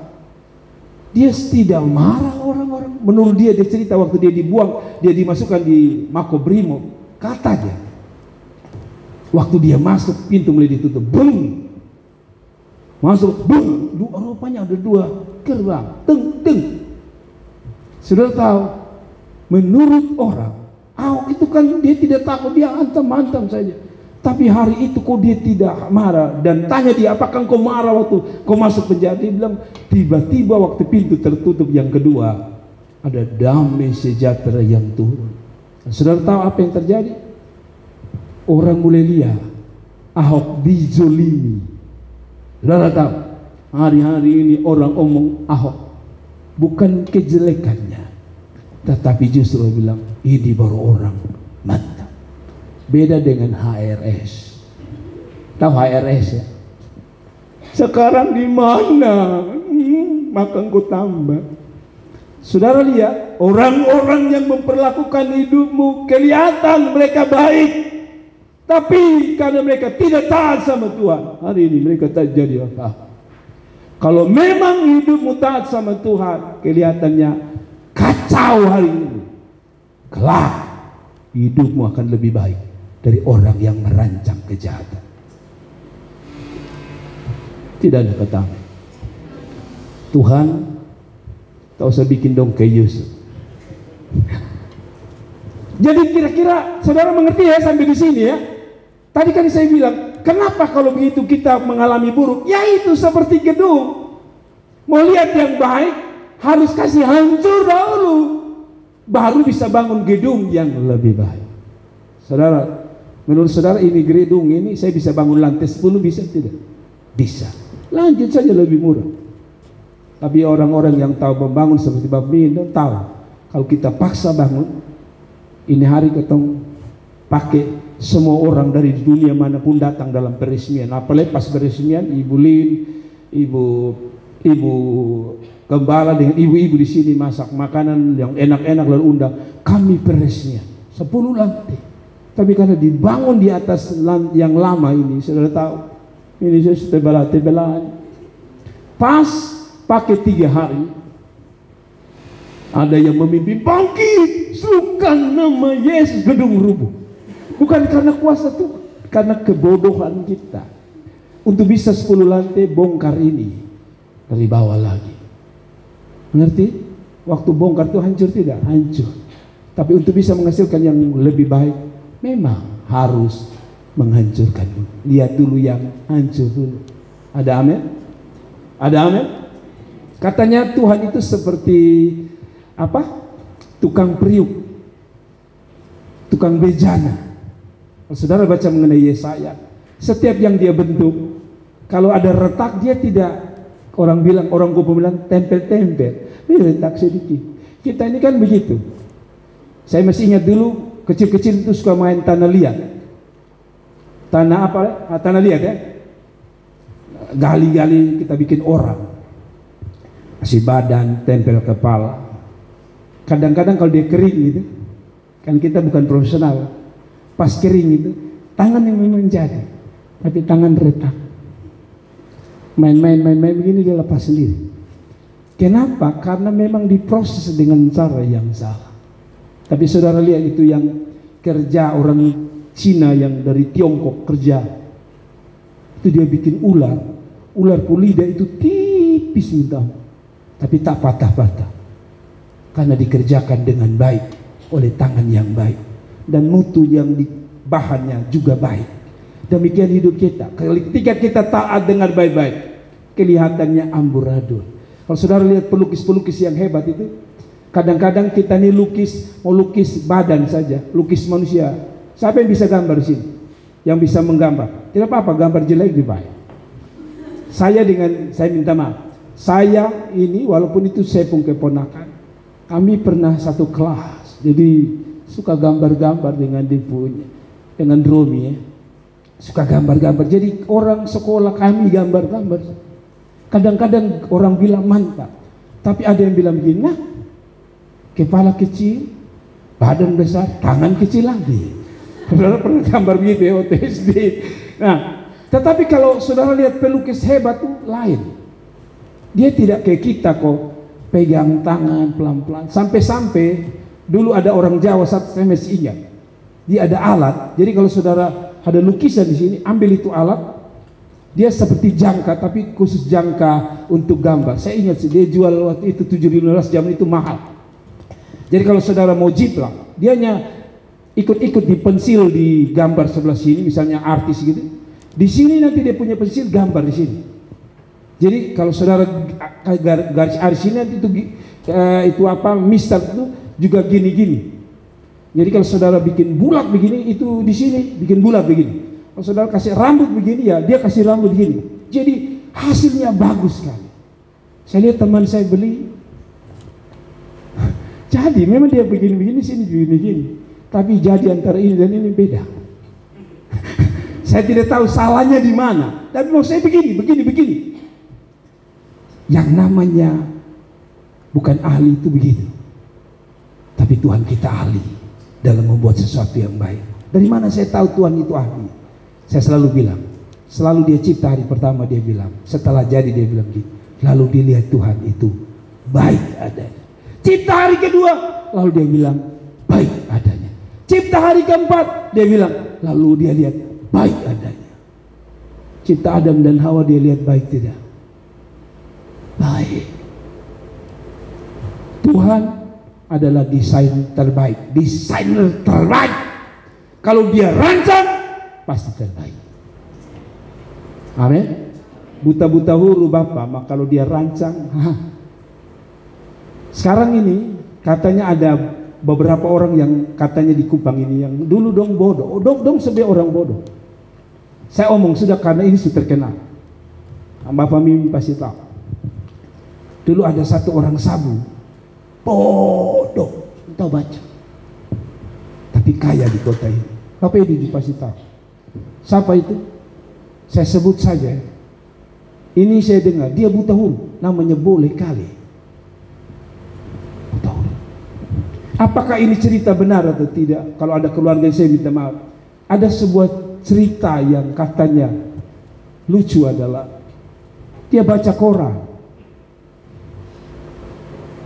Dia tidak marah orang-orang. Menurut dia cerita waktu dia dibuang, dia dimasukkan di Makobrimob, kata dia, waktu dia masuk pintu mulai ditutup, bung, masuk, bung, rupanya ada dua gerbang, teng. Sudah tahu, menurut orang, Ahok itu kan dia tidak takut, dia ancam-ancam saja. Tapi hari itu kok dia tidak marah. Dan tanya dia, apakah kau marah waktu kau masuk penjara? Dia bilang, tiba-tiba waktu pintu tertutup yang kedua, ada damai sejahtera yang turun. Saudara tahu apa yang terjadi? Orang mulai lihat Ahok dizolimi. Saudara tahu, hari-hari ini orang omong Ahok bukan kejelekannya, tetapi justru bilang, ini baru orang mantap. Beda dengan HRS. Tahu HRS ya? Sekarang di mana? Maka engkau tambah. Saudara lihat, orang-orang yang memperlakukan hidupmu kelihatan mereka baik, tapi karena mereka tidak taat sama Tuhan, hari ini mereka tak jadi apa. Kalau memang hidupmu taat sama Tuhan, kelihatannya kacau hari ini, kelak hidupmu akan lebih baik dari orang yang merancang kejahatan. Tidak ada kata Tuhan tak usah bikin dong kayak Yusuf. Jadi kira-kira saudara mengerti ya sampai di sini ya. Tadi kan saya bilang, kenapa kalau begitu kita mengalami buruk? Yaitu seperti gedung, mau lihat yang baik harus kasih hancur dahulu, baru bisa bangun gedung yang lebih baik. Saudara, menurut saudara ini gedung ini saya bisa bangun lantai 10, bisa tidak? Bisa. Lanjut saja lebih murah. Tapi orang-orang yang tahu membangun seperti Bapak Mindo tahu, kalau kita paksa bangun, ini hari ketong pakai semua orang dari dunia manapun datang dalam peresmian. Apalagi pas peresmian, Ibu Lin, Ibu Gembala dengan ibu-ibu di sini masak makanan yang enak-enak lalu undang kami peresmian 10 lantai. Tapi karena dibangun di atas yang lama ini, saudara tahu, ini tebelah-tebelah. Pas pakai 3 hari, ada yang memimpin bangkit, sukan nama Yesus, gedung rubuh. Bukan karena kuasa Tuhan, karena kebodohan kita. Untuk bisa 10 lantai bongkar ini dari bawah lagi. Mengerti? Waktu bongkar itu hancur tidak? Hancur. Tapi untuk bisa menghasilkan yang lebih baik, memang harus menghancurkan dulu. Lihat dulu yang hancur dulu. Ada amin? Ada amin? Katanya Tuhan itu seperti apa? Tukang periuk, tukang bejana. Kalau saudara baca mengenai Yesaya, setiap yang dia bentuk, kalau ada retak dia tidak, orang kupu bilang tempel-tempel, ini retak sedikit. Kita ini kan begitu. Saya masih ingat dulu kecil-kecil itu suka main tanah liat. Tanah apa? Tanah liat ya. Gali-gali kita bikin orang, kasih badan, tempel kepala. Kadang-kadang kalau dia kering gitu, kan kita bukan profesional. Pas kering itu, tangan yang memang jadi, tapi tangan retak. Main-main begini dia lepas sendiri. Kenapa? Karena memang diproses dengan cara yang salah. Tapi saudara lihat itu yang kerja orang Cina yang dari Tiongkok kerja, itu dia bikin ular lidah itu tipis minta, tapi tak patah-patah. Karena dikerjakan dengan baik oleh tangan yang baik, dan mutu yang di bahannya juga baik. Demikian hidup kita. Ketika kita taat dengan baik-baik, kelihatannya amburadul. Kalau saudara lihat pelukis-pelukis yang hebat itu, kadang-kadang kita nih mau lukis badan saja, lukis manusia. Siapa yang bisa gambar di sini? Yang bisa menggambar? Tidak apa-apa, gambar jelek lebih baik. Saya minta maaf. Saya ini walaupun itu saya pun keponakan, kami pernah satu kelas, jadi suka gambar-gambar dengan dipunya, dengan drawing ya. Suka gambar-gambar. Jadi orang sekolah kami gambar-gambar. Kadang-kadang orang bilang mantap, tapi ada yang bilang begini, nah, kepala kecil, badan besar, tangan kecil lagi. Saudara pernah gambar begitu ya waktu SD. Nah, tetapi kalau saudara lihat pelukis hebat itu lain. Dia tidak kayak kita kok, pegang tangan pelan-pelan. Sampai-sampai dulu ada orang Jawa, saya masih ingat. Dia ada alat. Jadi kalau saudara ada lukisan di sini, ambil itu alat. Dia seperti jangka, tapi khusus jangka untuk gambar. Saya ingat sih, dia jual waktu itu 7.15 jam itu mahal. Jadi kalau saudara mau jiplak, dia hanya ikut-ikut di pensil di gambar sebelah sini, misalnya artis gitu. Di sini nanti dia punya pensil gambar di sini. Jadi kalau saudara garis aris ini nanti itu apa misal itu juga gini-gini. Jadi kalau saudara bikin bulat begini, itu di sini bikin bulat begini. Kalau saudara kasih rambut begini, ya dia kasih rambut begini. Jadi hasilnya bagus sekali. Saya lihat teman saya beli. Jadi memang dia begini-begini, sini begini-begini. Tapi jadi antara ini dan ini beda. Saya tidak tahu salahnya di mana. Tapi mau saya begini. Yang namanya bukan ahli itu begitu. Tapi Tuhan kita ahli dalam membuat sesuatu yang baik. Dari mana saya tahu Tuhan itu ahli? Saya selalu bilang, selalu dia cipta hari pertama dia bilang, setelah jadi dia bilang gitu. Lalu dilihat Tuhan itu baik adanya. Cipta hari kedua, lalu dia bilang baik adanya. Cipta hari keempat, dia bilang, lalu dia lihat baik adanya. Cipta Adam dan Hawa dia lihat baik tidak? Baik. Tuhan adalah desainer terbaik. Kalau dia rancang, pasti terbaik. Amin. Buta-buta huruf Bapak, maka kalau dia rancang, Sekarang ini katanya ada beberapa orang yang katanya di Kupang ini yang dulu dong bodoh, dong sebagai orang bodoh. Saya omong sudah karena ini sudah terkenal. Bapak Mimi pasti tahu. Dulu ada satu orang sabu, bodoh, tahu baca, tapi kaya di kota ini. Bapak Edi pasti tahu. Siapa itu? Saya sebut saja. Ini saya dengar, dia buta huruf, namanya Boleh Kali. Buta huruf. Apakah ini cerita benar atau tidak? Kalau ada keluarga yang saya minta maaf. Ada sebuah cerita yang katanya lucu adalah dia baca koran.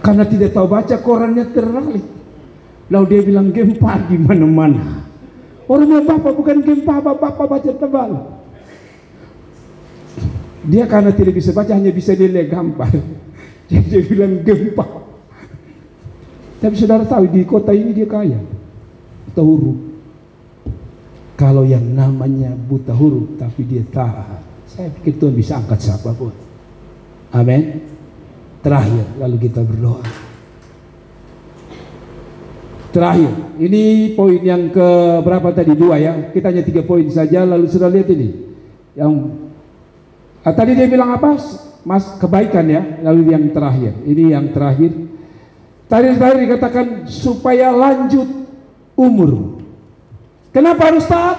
Karena tidak tahu baca, korannya terbalik. Lalu dia bilang gempa di mana-mana. Orang bilang, Bapak bukan gempa, Bapak baca tebal. Dia karena tidak bisa baca, hanya bisa dilihat gambar. Jadi dia bilang gempa. Tapi saudara tahu di kota ini dia kaya. Buta huruf. Kalau yang namanya buta huruf tapi dia taat, saya pikir Tuhan bisa angkat siapapun. Amin. Terakhir, lalu kita berdoa. Terakhir, ini poin yang ke berapa tadi? 2 ya. Kita hanya 3 poin saja. Lalu sudah lihat ini. Yang tadi dia bilang apa? Mas, kebaikan ya. Lalu yang terakhir. Ini yang terakhir. Tadi dikatakan supaya lanjut umur. Kenapa harus taat?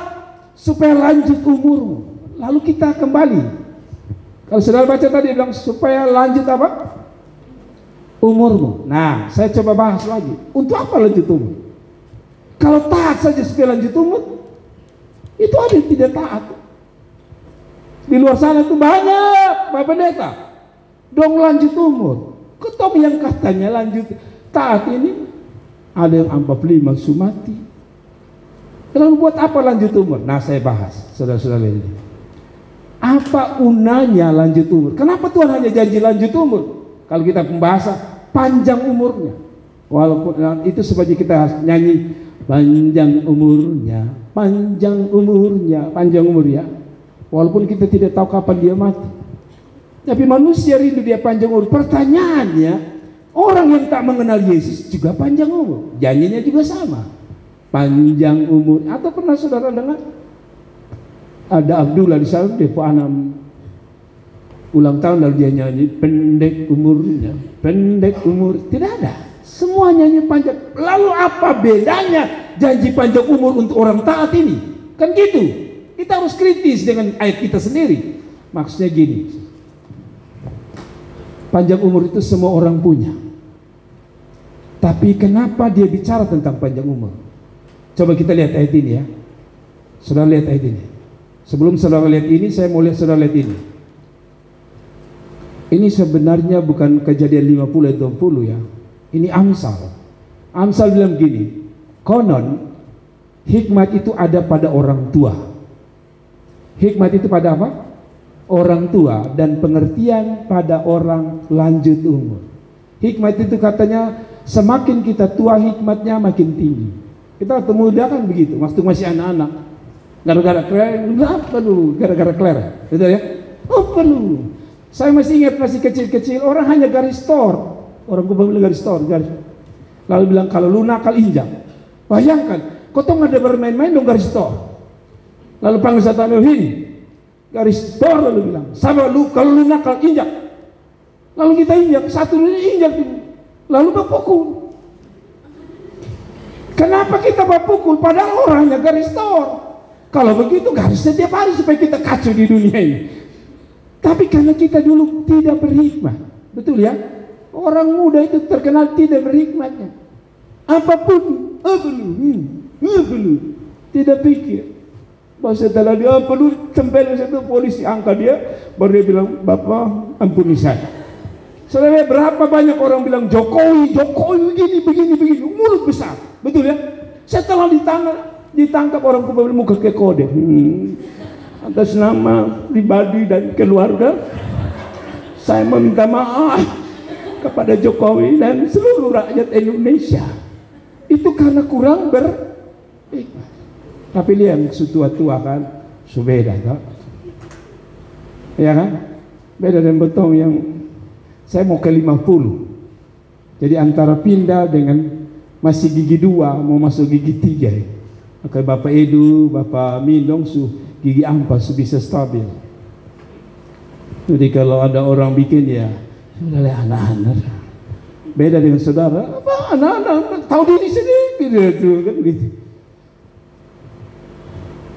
Supaya lanjut umur. Lalu kita kembali. Kalau saudara baca tadi bilang supaya lanjut apa? Umurmu. Nah, saya coba bahas lagi. Untuk apa lanjut umur? Kalau taat saja supaya lanjut umur, itu ada yang tidak taat. Di luar sana itu banyak Pak Pendeta dong lanjut umur. Ketemu yang katanya lanjut taat ini ada yang 45 sumati. Lalu buat apa lanjut umur? Nah, saya bahas, saudara-saudara ini. Apa unanya lanjut umur? Kenapa Tuhan hanya janji lanjut umur? Kalau kita pembahasan panjang umurnya, walaupun itu sebagai kita nyanyi panjang umurnya, panjang umurnya, panjang umur ya. Walaupun kita tidak tahu kapan dia mati, tapi manusia rindu dia panjang umur. Pertanyaannya, orang yang tak mengenal Yesus juga panjang umur, janjinya juga sama, panjang umur. Atau pernah saudara dengar ada Abdullah di sana, dia anak ulang tahun lalu dia nyanyi pendek umurnya, pendek umur. Tidak ada, semua nyanyi panjang. Lalu apa bedanya janji panjang umur untuk orang taat ini? Kan gitu. Kita harus kritis dengan ayat kita sendiri. Maksudnya gini, panjang umur itu semua orang punya. Tapi kenapa dia bicara tentang panjang umur? Coba kita lihat ayat ini ya. Saudara lihat ayat ini. Sebelum saudara lihat ini, saya mau lihat saudara lihat ini. Ini sebenarnya bukan Kejadian 50 ayat 20 ya. Ini Amsal. Amsal bilang gini, konon hikmat itu ada pada orang tua. Hikmat itu pada apa? Orang tua, dan pengertian pada orang lanjut umur. Hikmat itu katanya semakin kita tua hikmatnya makin tinggi. Kita waktu muda kan begitu, waktu masih anak-anak. Gara-gara kler, apa dulu? Gara-gara kler, betul ya? Oh perlu. Saya masih ingat masih kecil-kecil orang hanya garis tor. Orang gue bilang garis tor, garis. Lalu bilang kalau lu nakal injak. Bayangkan, kau tuh nggak ada bermain-main dong garis tor. Lalu panggil satu ini garis tor, lalu bilang, sama lu kalau lu nakal injak. Lalu kita injak, satu injak, lalu berpukul. Kenapa kita berpukul? Padahal orangnya garis tor. Kalau begitu garisnya tiap hari supaya kita kacau di dunia ini. Tapi karena kita dulu tidak berhikmat, betul ya? Orang muda itu terkenal tidak berhikmatnya. Apapun, belum, tidak pikir. Bahwa setelah dia perlu tempel satu polisi angkat dia, baru dia bilang, Bapak ampuni saya. Saudara, berapa banyak orang bilang Jokowi begini, mulut besar, betul ya? Setelah ditangkap orang kembali muka ke kode. Atas nama pribadi dan keluarga, saya meminta maaf kepada Jokowi dan seluruh rakyat Indonesia. Itu karena kurang berhikmat. Tapi lihat setua-tua kan, beda kan? Ya kan? Beda dengan betong yang saya mau ke 50. Jadi antara pindah dengan masih gigi 2 mau masuk gigi 3. Maka Bapak Edu, Bapak Mindong gigi 4 bisa stabil. Jadi kalau ada orang bikin ya Sudah lihat anak-anak. Beda dengan saudara, apa anak-anak tahu diri sendiri gitu kan gitu.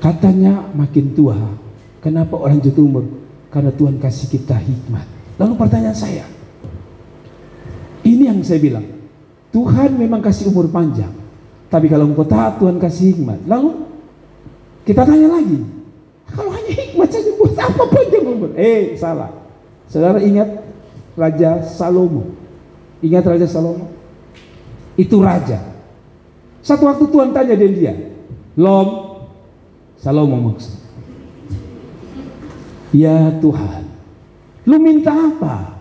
Katanya makin tua. Kenapa orang lanjut umur? Karena Tuhan kasih kita hikmat. Lalu pertanyaan saya, ini yang saya bilang, Tuhan memang kasih umur panjang, tapi kalau engkau taat Tuhan kasih hikmat. Lalu kita tanya lagi, kalau hanya hikmat saja buat apa panjang umur? Salah. Saudara ingat Raja Salomo? Ingat Raja Salomo? Itu raja. Satu waktu Tuhan tanya dia, Salomo maksud, ya Tuhan, lu minta apa?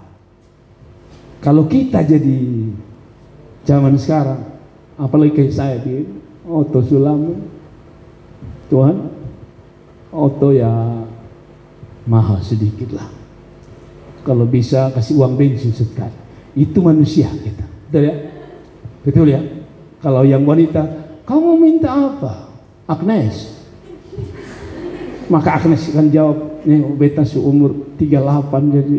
Kalau kita jadi zaman sekarang, apalagi kayak saya di Oto Sulam, Tuhan, Oto ya mahal sedikit lah. Kalau bisa kasih uang bensin sekali. Itu manusia kita, betul ya? Betul ya? Kalau yang wanita, kamu minta apa? Agnes. Maka Agnes kan jawab, nih beta seumur 38, jadi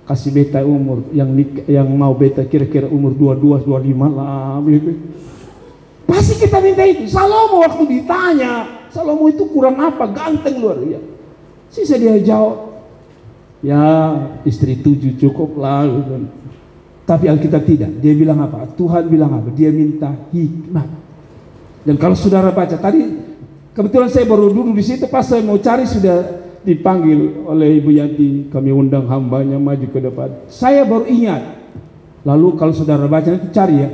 kasih beta umur yang mau beta kira-kira umur 22, 25 lah gitu. Pasti kita minta itu. Salomo waktu ditanya, Salomo itu kurang apa? Ganteng luar biasa. Sisa dia jawab, ya istri 7 cukup lah gitu. Tapi Alkitab tidak. Dia bilang apa? Tuhan bilang apa? Dia minta hikmat. Dan kalau saudara baca tadi, kebetulan saya baru duduk di situ, pas saya mau cari sudah dipanggil oleh Ibu Yanti, kami undang hambanya maju ke depan. Saya baru ingat. Lalu kalau saudara baca nanti cari ya.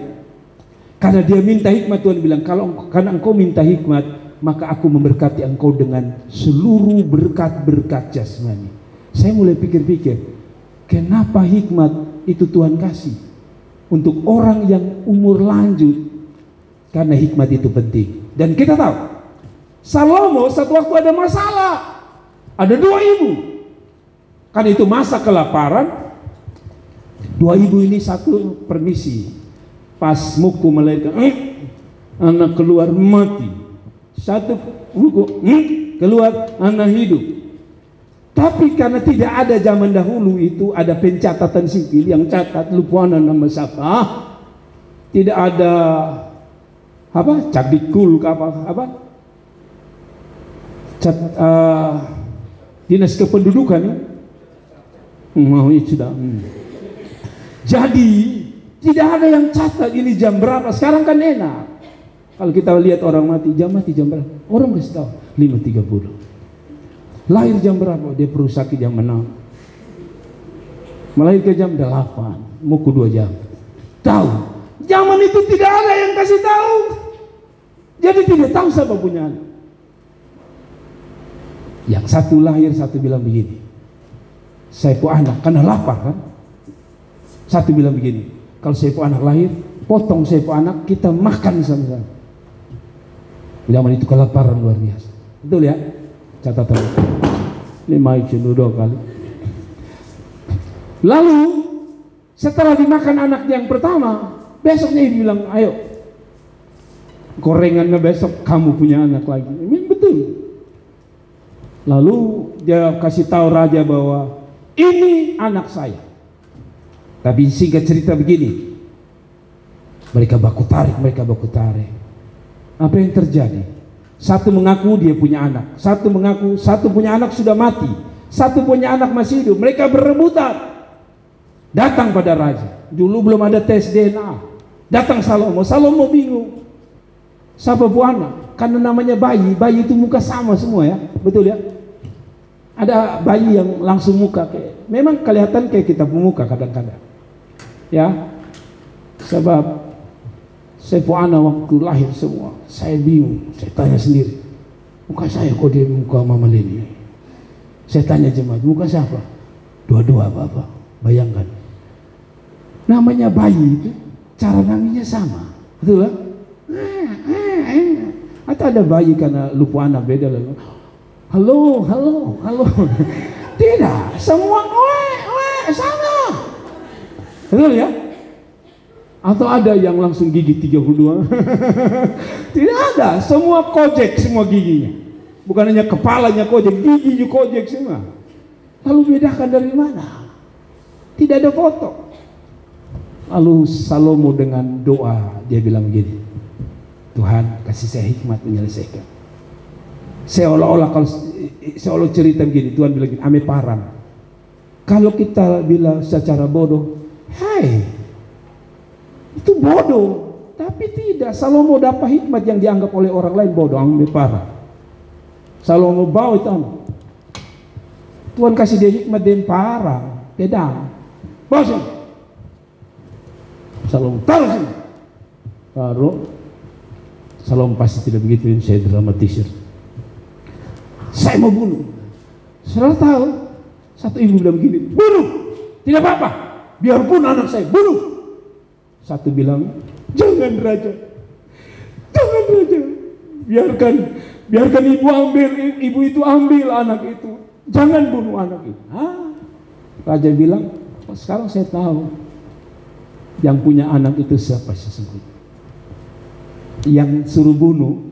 Karena dia minta hikmat, Tuhan bilang, karena engkau minta hikmat, maka aku memberkati engkau dengan seluruh berkat-berkat jasmani. Saya mulai pikir-pikir, kenapa hikmat itu Tuhan kasih untuk orang yang umur lanjut? Karena hikmat itu penting. Dan kita tahu Salomo satu waktu ada masalah, ada 2 ibu. Karena itu masa kelaparan. 2 ibu ini satu permisi, pas muku melahirkan anak keluar mati, satu muku keluar anak hidup. Tapi karena tidak ada zaman dahulu itu ada pencatatan sipil yang catat lupuanan nama siapa, tidak ada apa cadikul apa dinas kependudukan mau itu sudah. Jadi tidak ada yang catat ini jam berapa. Sekarang kan enak, kalau kita lihat orang mati jam berapa, orang kasih tahu 5.30. Lahir jam berapa? Dia perlu sakit jam 6. Melahirkan jam 8. Muku 2 jam. Tahu. Zaman itu tidak ada yang kasih tahu. Jadi tidak tahu siapa punya anak. Yang satu lahir, satu bilang begini, saya punya anak, karena lapar kan. Satu bilang begini, kalau saya punya anak lahir, potong saya punya anak, kita makan sama-sama. Zaman itu kelaparan luar biasa. Betul ya? Catatan 5 itu 2 kali. Lalu setelah dimakan anak yang pertama, besoknya ibu bilang, ayo gorengannya besok kamu punya anak lagi. Ini betul. Lalu dia kasih tahu raja bahwa ini anak saya. Tapi singkat cerita begini, mereka baku tarik. Apa yang terjadi? Satu mengaku dia punya anak, satu mengaku satu punya anak sudah mati, satu punya anak masih hidup. Mereka berebutan datang pada raja. Dulu belum ada tes DNA. Datang Salomo bingung, siapa punya anak? Karena namanya bayi itu muka sama semua ya, betul ya? Ada bayi yang langsung muka kayak, memang kelihatan kayak kita pemuka kadang-kadang ya. Sebab saya punya anak waktu lahir semua, saya bingung, saya tanya sendiri, muka saya kok dia muka Mama Leni? Saya tanya jemaat, muka siapa? Dua-dua Bapak. Bayangkan, namanya bayi itu cara nangisnya sama, betul lah? Atau ada bayi karena lupa anak beda lagi, halo. Tidak, semua sama, betul ya? Atau ada yang langsung gigi 32? Tidak ada, semua kojek semua giginya. Bukan hanya kepalanya kojek, giginya kojek semua. Lalu bedakan dari mana? tidak ada foto. Lalu Salomo dengan doa dia bilang gini, Tuhan kasih saya hikmat menyelesaikan. Seolah-olah cerita begini, Tuhan bilang gini, ame parang. Kalau kita bilang secara bodoh, hai, itu bodoh. Tapi tidak, Salomo dapat hikmat yang dianggap oleh orang lain bodoh, ame parang. Salomo bawa itu anak. Tuhan kasih dia hikmat dan parang, pedang. Bawa sini. Salomo taruh sini. Taruh. Salomo pasti tidak begitu, saya dramatisir. Saya mau bunuh. Saudara tahu, satu ibu bilang begini, bunuh, tidak apa-apa, biarpun anak saya, bunuh. Satu bilang, jangan raja, jangan raja, biarkan ibu itu ambil anak itu, jangan bunuh anak itu. Raja bilang, oh, sekarang saya tahu yang punya anak itu siapa sesungguhnya. Yang suruh bunuh,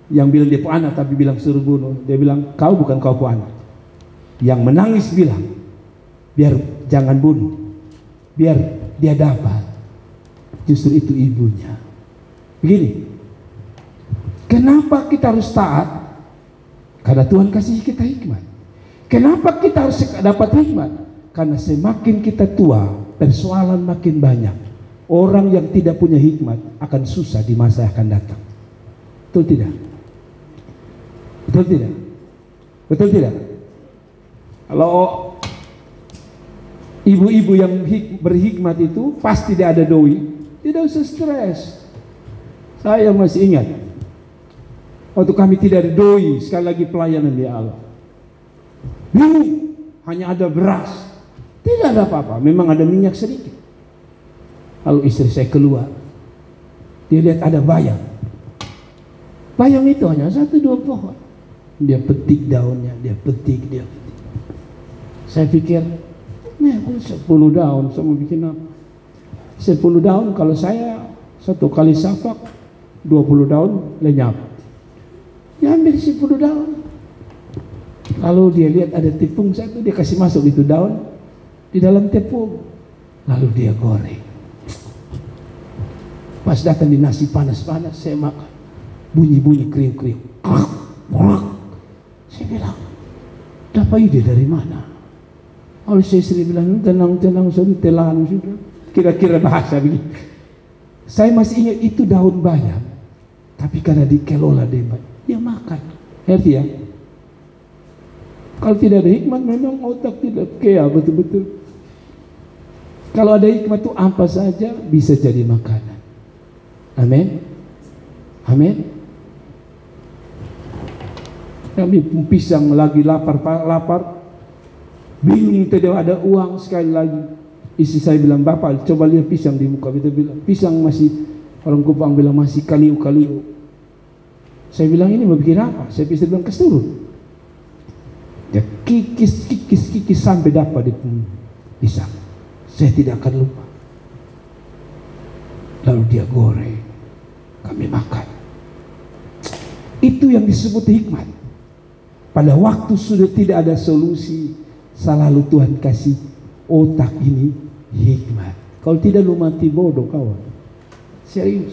yang bilang dia punya anak tapi bilang suruh bunuh, dia bilang kau bukan kau punya anak. Yang menangis bilang, biar jangan bunuh, biar dia dapat. Justru itu ibunya. Begini, kenapa kita harus taat? Karena Tuhan kasih kita hikmat. Kenapa kita harus dapat hikmat? Karena semakin kita tua, persoalan makin banyak. Orang yang tidak punya hikmat akan susah di masa yang akan datang. Betul tidak? Betul tidak? Betul tidak? Kalau ibu-ibu yang berhikmat itu pasti tidak ada doi, tidak usah stres. Saya masih ingat waktu kami tidak ada doi, sekali lagi pelayanan di Allah. Hanya ada beras, tidak ada apa-apa, memang ada minyak sedikit. Lalu istri saya keluar, dia lihat ada bayam. Bayam itu hanya 1-2 pohon. Dia petik daunnya, dia petik. Saya pikir, 10 daun, saya mau bikin apa? 10 daun, kalau saya 1 kali safak, 20 daun lenyap. Dia ambil 10 daun. Lalu dia lihat ada tepung satu, dia kasih masuk itu daun di dalam tepung. Lalu dia goreng. Pas datang di nasi panas-panas, saya makan. Bunyi-bunyi kriuk-kriuk. Saya bilang, dapat ide dari mana? Lalu saya istri bilang, tenang-tenang, sudah telan sudah. Kira-kira bahasa begitu. Saya masih ingat itu daun bayam. Tapi karena dikelola dia makan. Ngerti ya? Kalau tidak ada hikmat, memang otak tidak kaya betul-betul. Kalau ada hikmat itu apa saja bisa jadi makanan. Amin. Amin. Kami pisang lagi lapar, bingung tidak ada uang. Sekali lagi istri saya bilang, bapak coba lihat pisang di muka. Kita bilang pisang masih, orang Kupang bilang masih kaliu-kaliu. Saya bilang ini mau bikin apa? Saya bilang kasih turun. Dia kikis sampai dapat di pisang. Saya tidak akan lupa. Lalu dia goreng, kami makan. Itu yang disebut hikmat. Pada waktu sudah tidak ada solusi, selalu Tuhan kasih otak ini hikmat. Kalau tidak lu mati bodoh kawan. Serius.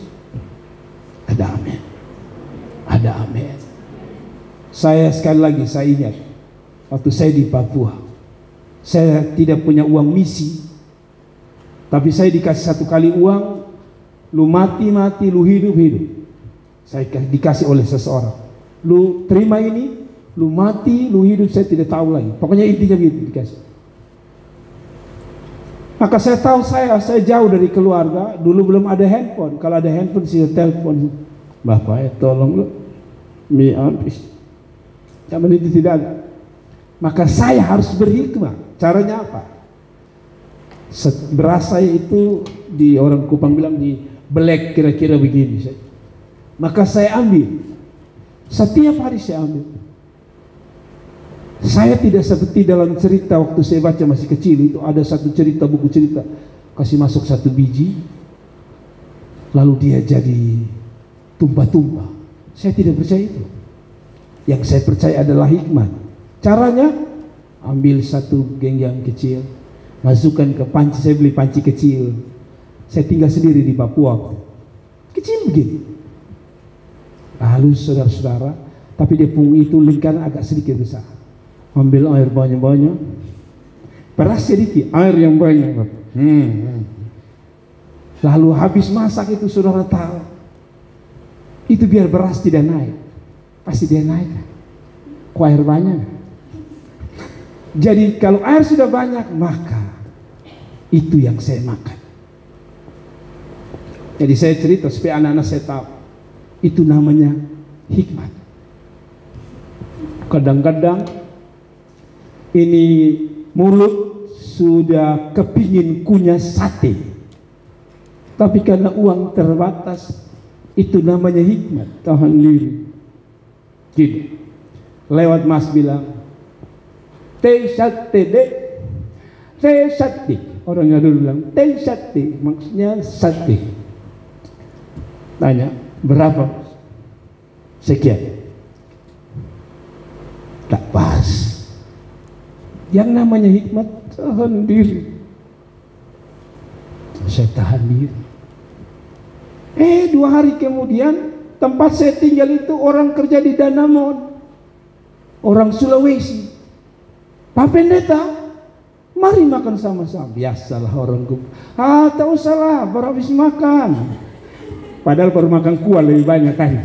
Ada amin. Ada amin. Saya sekali lagi saya ingat waktu saya di Papua, saya tidak punya uang misi, tapi saya dikasih 1 kali uang, lu mati, lu hidup. Saya dikasih oleh seseorang, lu terima ini, lu mati, lu hidup, saya tidak tahu lagi. Pokoknya intinya begitu dikasih. Maka saya tahu saya jauh dari keluarga. Dulu belum ada handphone. Kalau ada handphone saya telepon, bapak tolong lu, mie habis. Zaman itu tidak ada. Maka saya harus berhikmah. Caranya apa? Beras saya itu di orang Kupang bilang di belek kira-kira begini. Maka saya ambil. Setiap hari saya ambil. Saya tidak seperti dalam cerita waktu saya baca masih kecil itu, ada satu cerita, buku cerita, kasih masuk 1 biji, lalu dia jadi tumpah-tumpah. Saya tidak percaya itu. Yang saya percaya adalah hikmat. Caranya, ambil 1 genggam kecil, Masukkan ke panci, saya beli panci kecil. Saya tinggal sendiri di Papua. Kecil begini. Lalu saudara-saudara, tapi dia pun itu lingkaran agak sedikit besar. Ambil air banyak-banyak. Beras sedikit, air yang banyak. Lalu habis masak itu saudara tahu, itu biar beras tidak naik. Pasti dia naik. Kok air banyak? Jadi kalau air sudah banyak, maka itu yang saya makan. Jadi saya cerita supaya anak-anak saya tahu, itu namanya hikmat. Kadang-kadang ini mulut sudah kepingin kunyah sate, tapi karena uang terbatas, itu namanya hikmat. Tahan diri. Gitu. Lewat mas bilang, teh sate dek, teh sate. Orang yang dulu bilang teh sate, maksudnya sate. Tanya, berapa? Sekian. Tak pas. Yang namanya hikmat, tahan diri. Saya tahan diri. 2 hari kemudian, tempat saya tinggal itu orang kerja di Danamon, orang Sulawesi. Pak Pendeta, mari makan sama-sama. Biasalah orang gue. Tak usahlah, baru habis makan. Padahal baru makan kuah lebih banyak kan.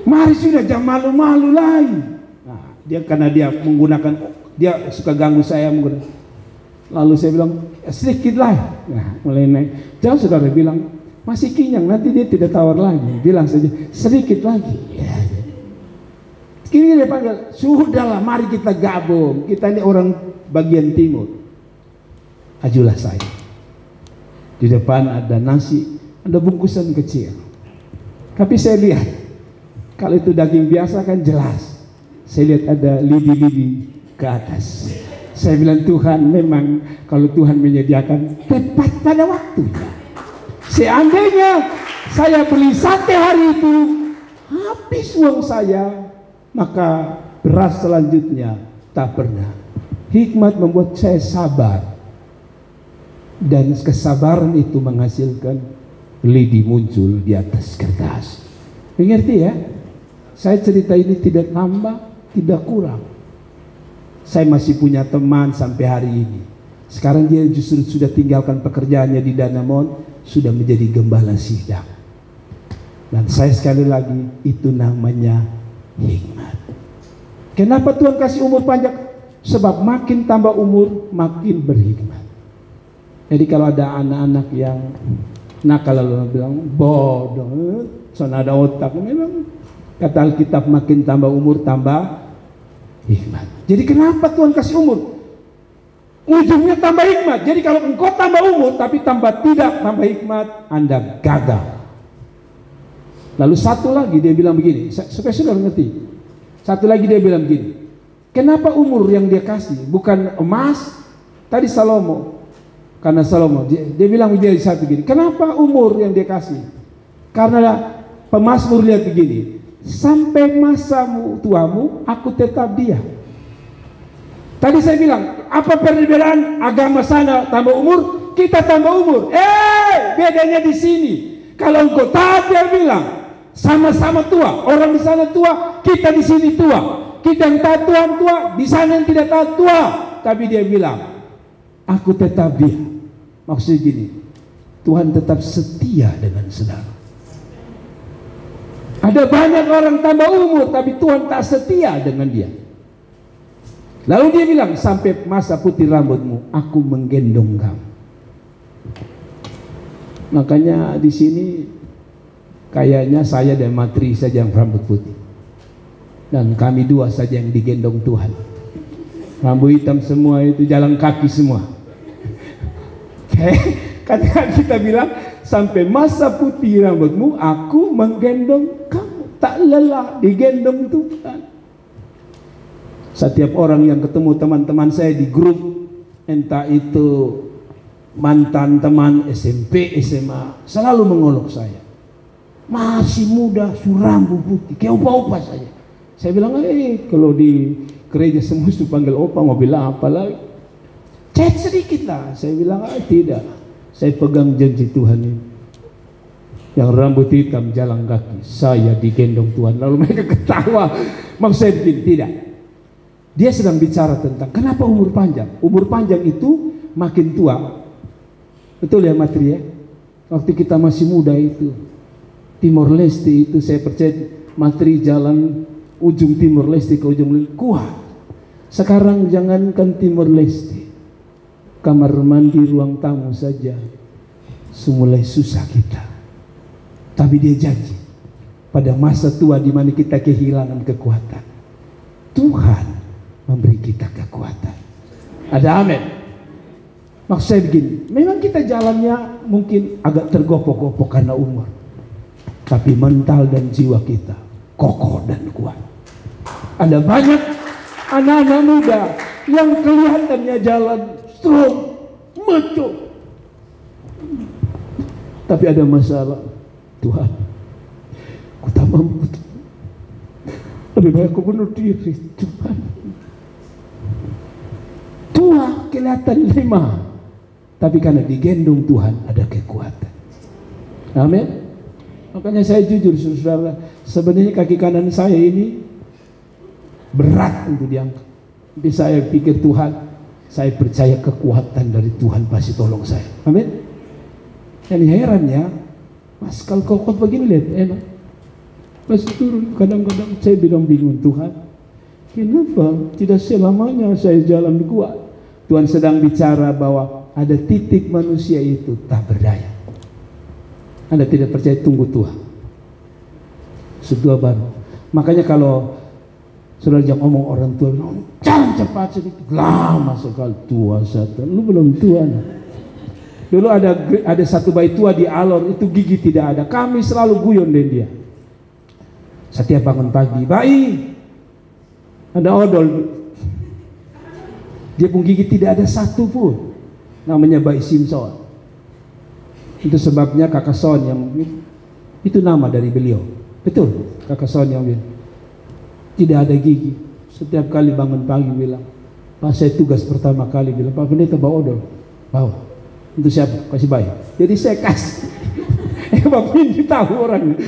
Mari sudah, jangan malu-malu lagi. Nah, dia karena dia menggunakan, dia suka ganggu saya menggunakan. Lalu saya bilang, sedikit lah. Nah, mulai naik. Jangan saudara bilang, masih kenyang, nanti dia tidak tawar lagi. Bilang saja, sedikit lagi. Ya. Kini dia panggil, sudahlah, mari kita gabung. Kita ini orang bagian timur. Ajulah saya. Di depan ada nasi, ada bungkusan kecil. Tapi saya lihat, kalau itu daging biasa kan jelas. Saya lihat ada lidi-lidi ke atas. Saya bilang, Tuhan, memang kalau Tuhan menyediakan tepat pada waktunya. Seandainya saya beli sate hari itu, habis uang saya, maka beras selanjutnya tak pernah. Hikmat membuat saya sabar, dan kesabaran itu menghasilkan lidi muncul di atas kertas. Mengerti ya? Saya cerita ini tidak nambah, tidak kurang. Saya masih punya teman sampai hari ini. Sekarang dia justru sudah tinggalkan pekerjaannya di Danamon, sudah menjadi gembala sidang. Dan saya sekali lagi, itu namanya hikmat. Kenapa Tuhan kasih umur panjang? Sebab makin tambah umur, makin berhikmat. Jadi kalau ada anak-anak yang nakal lalu bilang bodoh, soalnya ada otak, memang kata Alkitab makin tambah umur tambah hikmat. Jadi kenapa Tuhan kasih umur? Ujungnya tambah hikmat. Jadi kalau engkau tambah umur tapi tambah tidak tambah hikmat, Anda gagal. Lalu satu lagi dia bilang begini, supaya saudara ngerti. Satu lagi dia bilang begini, kenapa umur yang dia kasih bukan emas? Tadi Salomo, karena Salomo dia bilang dia satu gini, kenapa umur yang dia kasih? Karena pemazmur lihat begini, sampai masamu tuamu aku tetap dia. Tadi saya bilang, apa perbedaan agama sana tambah umur, kita tambah umur? Bedanya di sini. Kalau engkau taat, dia bilang sama-sama tua. Orang di sana tua, kita di sini tua. Kita yang taat Tuhan tua, di sana yang tidak taat tua. Tapi dia bilang, aku tetap dia. Maksudnya gini, Tuhan tetap setia dengan saudara. Ada banyak orang tambah umur, tapi Tuhan tak setia dengan dia. Lalu dia bilang, sampai masa putih rambutmu, aku menggendong kamu. Makanya di sini kayaknya saya dan Matri saja yang rambut putih, dan kami dua saja yang digendong Tuhan. Rambut hitam semua itu jalan kaki semua. Karena kita bilang, sampai masa putih rambutmu, aku menggendong kamu. Tak lelah digendong Tuhan. Setiap orang yang ketemu teman-teman saya di grup, entah itu mantan teman SMP, SMA, selalu mengolok saya. Masih muda, rambut putih, kayak opa-opa saja. Saya bilang, kalau di gereja semua itu panggil opa, mau bilang apa lagi? Chat sedikit lah. Saya bilang, tidak. Saya pegang janji Tuhan ini. Yang rambut hitam jalan kaki, saya digendong Tuhan. Lalu mereka ketawa. Maksud saya begini, tidak. Dia sedang bicara tentang kenapa umur panjang. Umur panjang itu makin tua. Betul ya Matri ya? Waktu kita masih muda itu, Timor Leste itu saya percaya Matri jalan ujung Timor Leste ke ujung kuat. Sekarang jangankan Timor Leste, kamar mandi ruang tamu saja semulai susah kita. Tapi dia janji pada masa tua di mana kita kehilangan kekuatan, Tuhan memberi kita kekuatan. Ada amin. Maksud saya begini, memang kita jalannya mungkin agak tergopoh-gopoh karena umur, tapi mental dan jiwa kita kokoh dan kuat. Ada banyak anak-anak muda yang kelihatannya jalan strong, maco, tapi ada masalah. Tuhan, aku tak mampu. Lebih baik aku bunuh diri. Tuhan, tua kelihatan lemah, tapi karena digendong Tuhan ada kekuatan. Amin. Makanya saya jujur saudara, sebenarnya kaki kanan saya ini berat untuk diangkat. Tapi saya pikir Tuhan, saya percaya kekuatan dari Tuhan pasti tolong saya. Amin. Yang herannya, Mas kalau kuat begini lihat enak, masih turun. Kadang-kadang saya bilang bingung, Tuhan, kenapa tidak selamanya saya jalan kuat? Tuhan sedang bicara bahwa ada titik manusia itu tak berdaya. Anda tidak percaya, tunggu tua. Setua baru. Makanya kalau saudara jangan ngomong orang tua, jangan cepat sedikit, lama sekali tua satu. Lu belum tua nah. Dulu ada satu bayi tua di Alor, itu gigi tidak ada. Kami selalu guyon dengan dia. Setiap bangun pagi, bayi, ada odol. Dia pun gigi tidak ada satu pun. Namanya bayi Simpson. Itu sebabnya kakak Son yang itu nama dari beliau. Betul, kakak Son yang bilang tidak ada gigi. Setiap kali bangun pagi bilang, Pak saya tugas pertama kali bilang, Pak Pendeta bawa odol, bawa. Untuk siapa? Kasih bayi. Jadi saya kasih. Bapak ini tahu orang.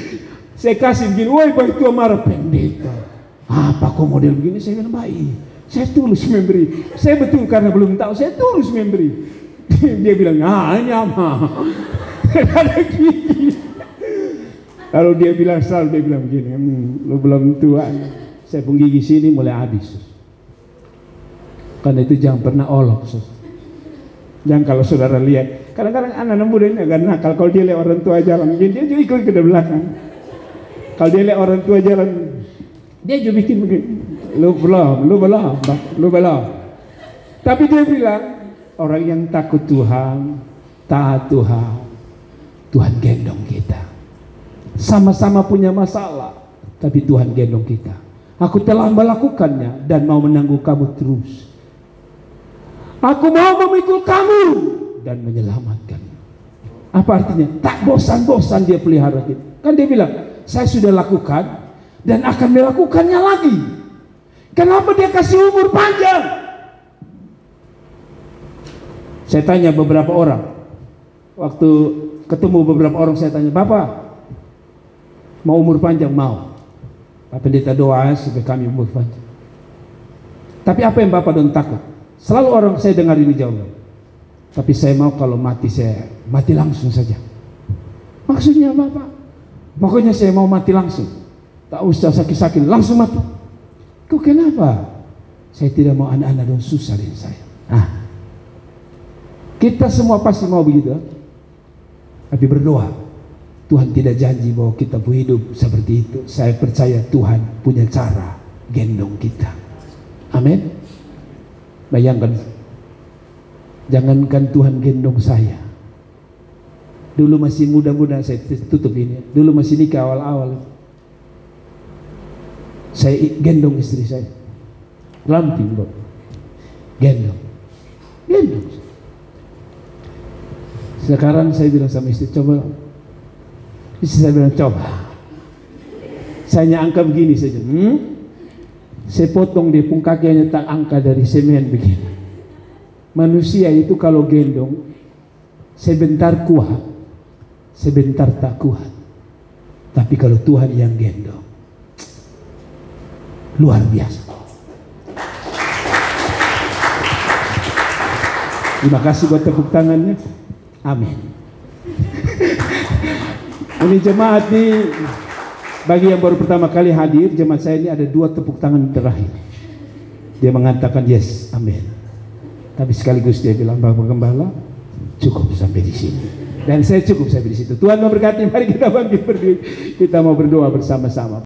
Saya kasih begini, woi bayi tua marah, pendeta. Apa kok model begini? Saya bilang bayi. Saya tulus memberi. Saya betul karena belum tahu. Saya tulus memberi. Dia bilang, hanya mah. Ada gigi. Lalu dia bilang selalu dia bilang begini, lu belum tua. Saya pun gigi sini mulai habis. Karena itu jangan pernah olok. Jangan kalau saudara lihat, kadang-kadang anak-anak muda ini agak nakal. Kalau dia lihat orang tua jalan, dia juga ikut ke belakang. Kalau dia lihat orang tua jalan, dia juga bikin begini. Lu belum. Tapi dia bilang, orang yang takut Tuhan, taat Tuhan, Tuhan gendong kita. Sama-sama punya masalah, tapi Tuhan gendong kita. Aku telah melakukannya dan mau menanggung kamu terus. Aku mau memikul kamu dan menyelamatkan. Apa artinya? Tak bosan-bosan dia pelihara kita. Kan dia bilang, saya sudah lakukan dan akan melakukannya lagi. Kenapa dia kasih umur panjang? Saya tanya beberapa orang. Waktu ketemu beberapa orang saya tanya, Bapak mau umur panjang? Mau. Pak Pendeta doa supaya kami umur panjang. Tapi apa yang Bapak don't takut? Selalu orang saya dengar ini jawaban. Tapi saya mau kalau mati, saya mati langsung saja. Maksudnya apa Pak? Pokoknya saya mau mati langsung. Tak usah sakit-sakit, langsung mati. Kok kenapa? Saya tidak mau anak-anak dan susah dengan saya. Kita semua pasti mau begitu. Tapi berdoa. Tuhan tidak janji bahwa kita hidup seperti itu. Saya percaya Tuhan punya cara gendong kita. Amin. Bayangkan, jangankan Tuhan gendong saya. Dulu masih muda-muda, saya tutup ini. Dulu masih nikah awal-awal, saya gendong istri saya. Ramping bro, gendong. Sekarang saya bilang sama istri, coba. Istri saya bilang coba. Saya angka begini saja. Saya potong dia pun kaki hanya tak angka dari semen begini. Manusia itu kalau gendong sebentar kuat, sebentar tak kuat. Tapi kalau Tuhan yang gendong, luar biasa. Terima kasih buat tepuk tangannya. Amin. Ini jemaat nih, bagi yang baru pertama kali hadir, jemaat saya ini ada 2 tepuk tangan terakhir. Dia mengatakan yes, amin. Tapi sekaligus dia bilang, Bapak Gembala, cukup sampai di sini. Dan saya cukup sampai di situ. Tuhan memberkati. Mari kita bangkit berdiri. Kita mau berdoa bersama-sama.